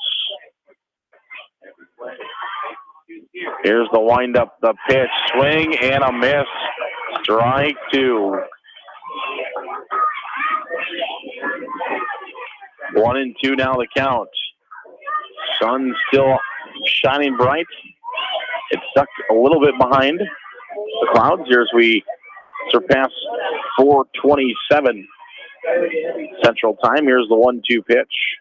Here's the windup, the pitch, swing and a miss. Strike 2. 1-2 now the count. Sun still shining bright. It's stuck a little bit behind the clouds here as we surpass 4:27 Central Time. Here's the 1-2 pitch.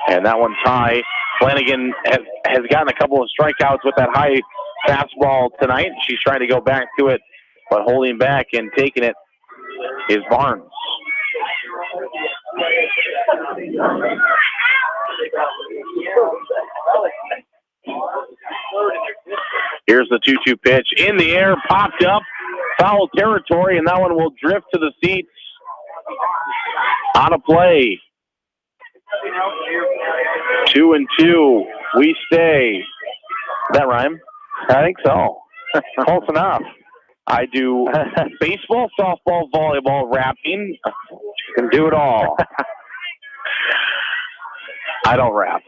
And that one's high. Flanagan has gotten a couple of strikeouts with that high fastball tonight. She's trying to go back to it, but holding back and taking it is Barnes. Here's the 2-2 pitch. In the air, popped up. Foul territory, and that one will drift to the seats. Out of play. 2-2. We stay. That rhyme? I think so. Close enough. I do baseball, softball, volleyball, rapping. Can do it all. I don't rap.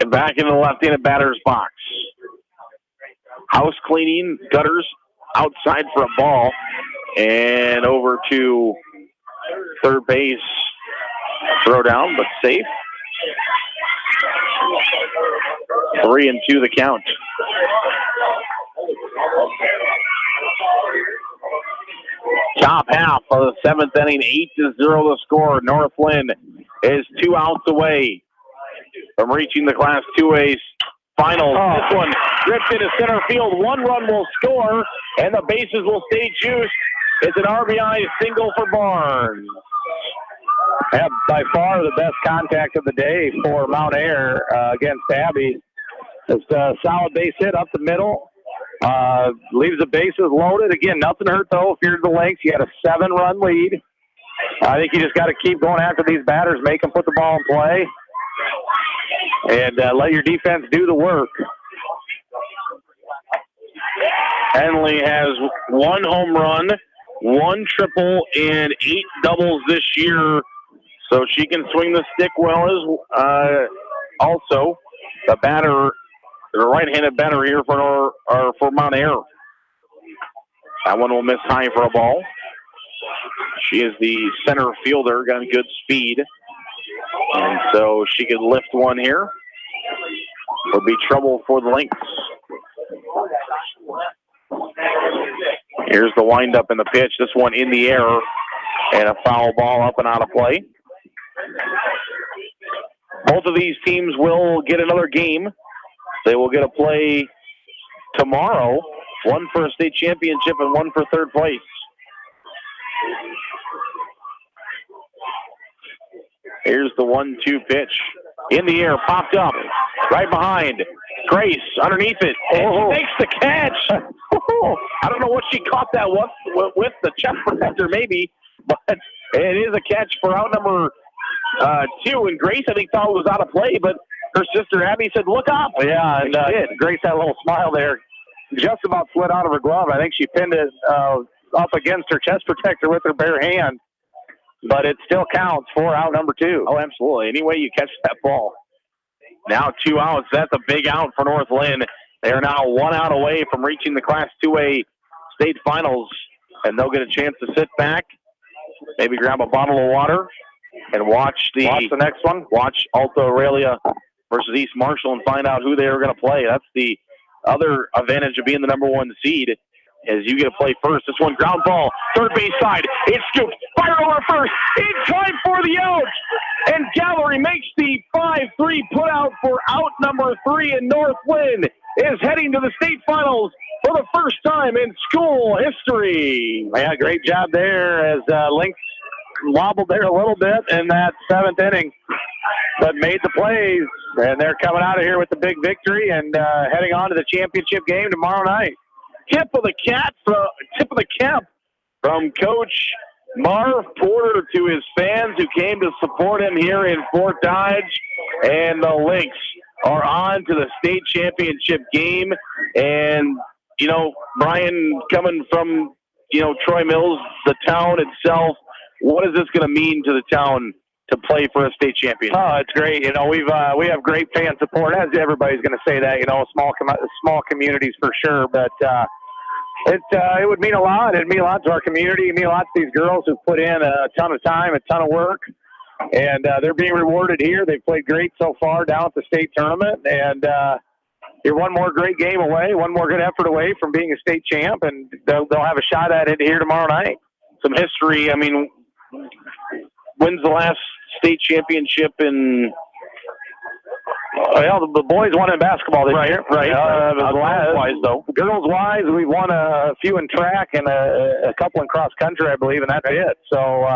And back in the left-handed batter's box. House cleaning, gutters outside for a ball, and over to third base. Throw down, but safe. 3-2 the count. Top half of the 7th inning, 8-0 the score. North Linn is 2 outs away from reaching the Class 2A finals. This one ripped into center field. 1 run will score, and the bases will stay juiced. It's an RBI single for Barnes. Yeah, by far the best contact of the day for Mount Airy against Abby. It's a solid base hit up the middle. Leaves the bases loaded. Again, nothing hurt, though. If you're the Lynx, you got a 7-run lead. I think you just got to keep going after these batters, make them put the ball in play, and let your defense do the work. Henley has 1 home run, 1 triple, and 8 doubles this year, so she can swing the stick well as also the batter. The right-handed batter here for Mount Airy. That one will miss high for a ball. She is the center fielder, got good speed. And so she could lift one here. Would be trouble for the Lynx. Here's the windup in the pitch. This one in the air. And a foul ball up and out of play. Both of these teams will get another game. They will get a play tomorrow, one for a state championship and one for third place. Here's the 1-2 pitch. In the air, popped up, right behind. Grace underneath it, and she makes the catch. I don't know what she caught that with the chest protector, maybe, but it is a catch for out number 2. And Grace, I think, thought it was out of play, but her sister Abby said, "Look up." Yeah, and Grace had a little smile there. Just about slid out of her glove. I think she pinned it up against her chest protector with her bare hand. But it still counts for out number 2. Oh, absolutely. Any way you catch that ball. Now 2 outs. That's a big out for North Linn. They are now 1 out away from reaching the Class 2A state finals, and they'll get a chance to sit back, maybe grab a bottle of water, and watch the next one. Watch Alta Aurelia versus East Marshall and find out who they are going to play. That's the other advantage of being the number 1 seed. As you get to play first. This one, ground ball, third base side. It's scooped. Fire over first. In time for the out. And Gallery makes the 5-3 put out for out number 3. And North Linn is heading to the state finals for the first time in school history. Yeah, great job there as Lynx wobbled there a little bit in that 7th inning, but made the plays. And they're coming out of here with the big victory and heading on to the championship game tomorrow night. Tip of the cap from Coach Marv Porter to his fans who came to support him here in Fort Dodge. And the Lynx are on to the state championship game. And, you know, Brian, coming from, Troy Mills, the town itself, what is this going to mean to the town to play for a state championship? Oh, it's great. We have great fan support, as everybody's going to say that, small communities for sure. But it would mean a lot. It'd mean a lot to our community. It'd mean a lot to these girls who put in a ton of time, a ton of work. And they're being rewarded here. They've played great so far down at the state tournament. And you're one more great game away, one more good effort away from being a state champ. And they'll have a shot at it here tomorrow night. Some history. I mean, when's the last state championship in? Well, the boys won in basketball this year. Right. Girls-wise, though. Girls-wise, we won a few in track and a couple in cross-country, I believe, and that's it. So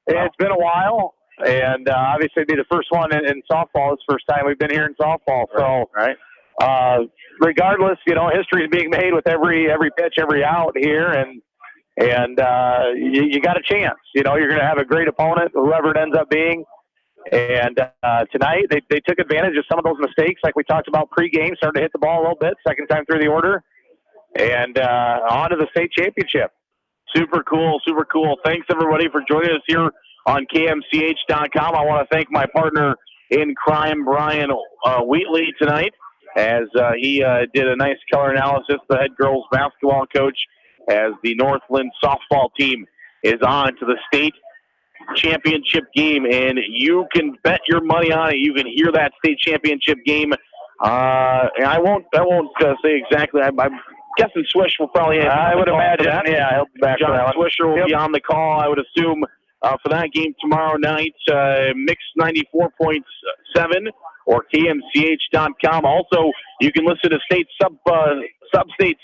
it's been a while, and obviously it'd be the first one in softball. It's the first time we've been here in softball. So regardless, history is being made with every pitch, every out here, and you got a chance. You're going to have a great opponent, whoever it ends up being. And tonight they took advantage of some of those mistakes, like we talked about pregame, started to hit the ball a little bit, second time through the order, and on to the state championship. Super cool, super cool. Thanks, everybody, for joining us here on KMCH.com. I want to thank my partner in crime, Brian Wheatley, tonight, as he did a nice color analysis, the head girls basketball coach, as the North Linn softball team is on to the state championship game, and you can bet your money on it. You can hear that state championship game. And I won't say exactly. I'm guessing Swish will probably. I would imagine. Yeah, he'll be back. John Swisher will be on the call, I would assume, for that game tomorrow night. Mix 94.7 or KMCH.com. Also, you can listen to state sub-state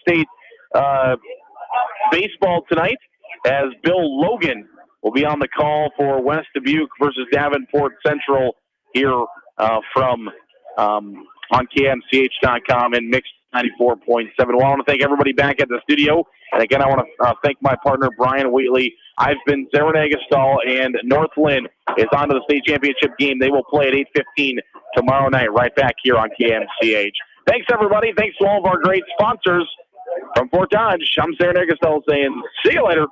baseball tonight, as Bill Logan will be on the call for West Dubuque versus Davenport Central here from on KMCH.com and Mix 94.7. Well, I want to thank everybody back at the studio. And again, I want to thank my partner, Brian Wheatley. I've been Zarin Agastall, and North Linn is on to the state championship game. They will play at 8:15 tomorrow night, right back here on KMCH. Thanks, everybody. Thanks to all of our great sponsors from Fort Dodge. I'm Zarin Agastall saying, see you later.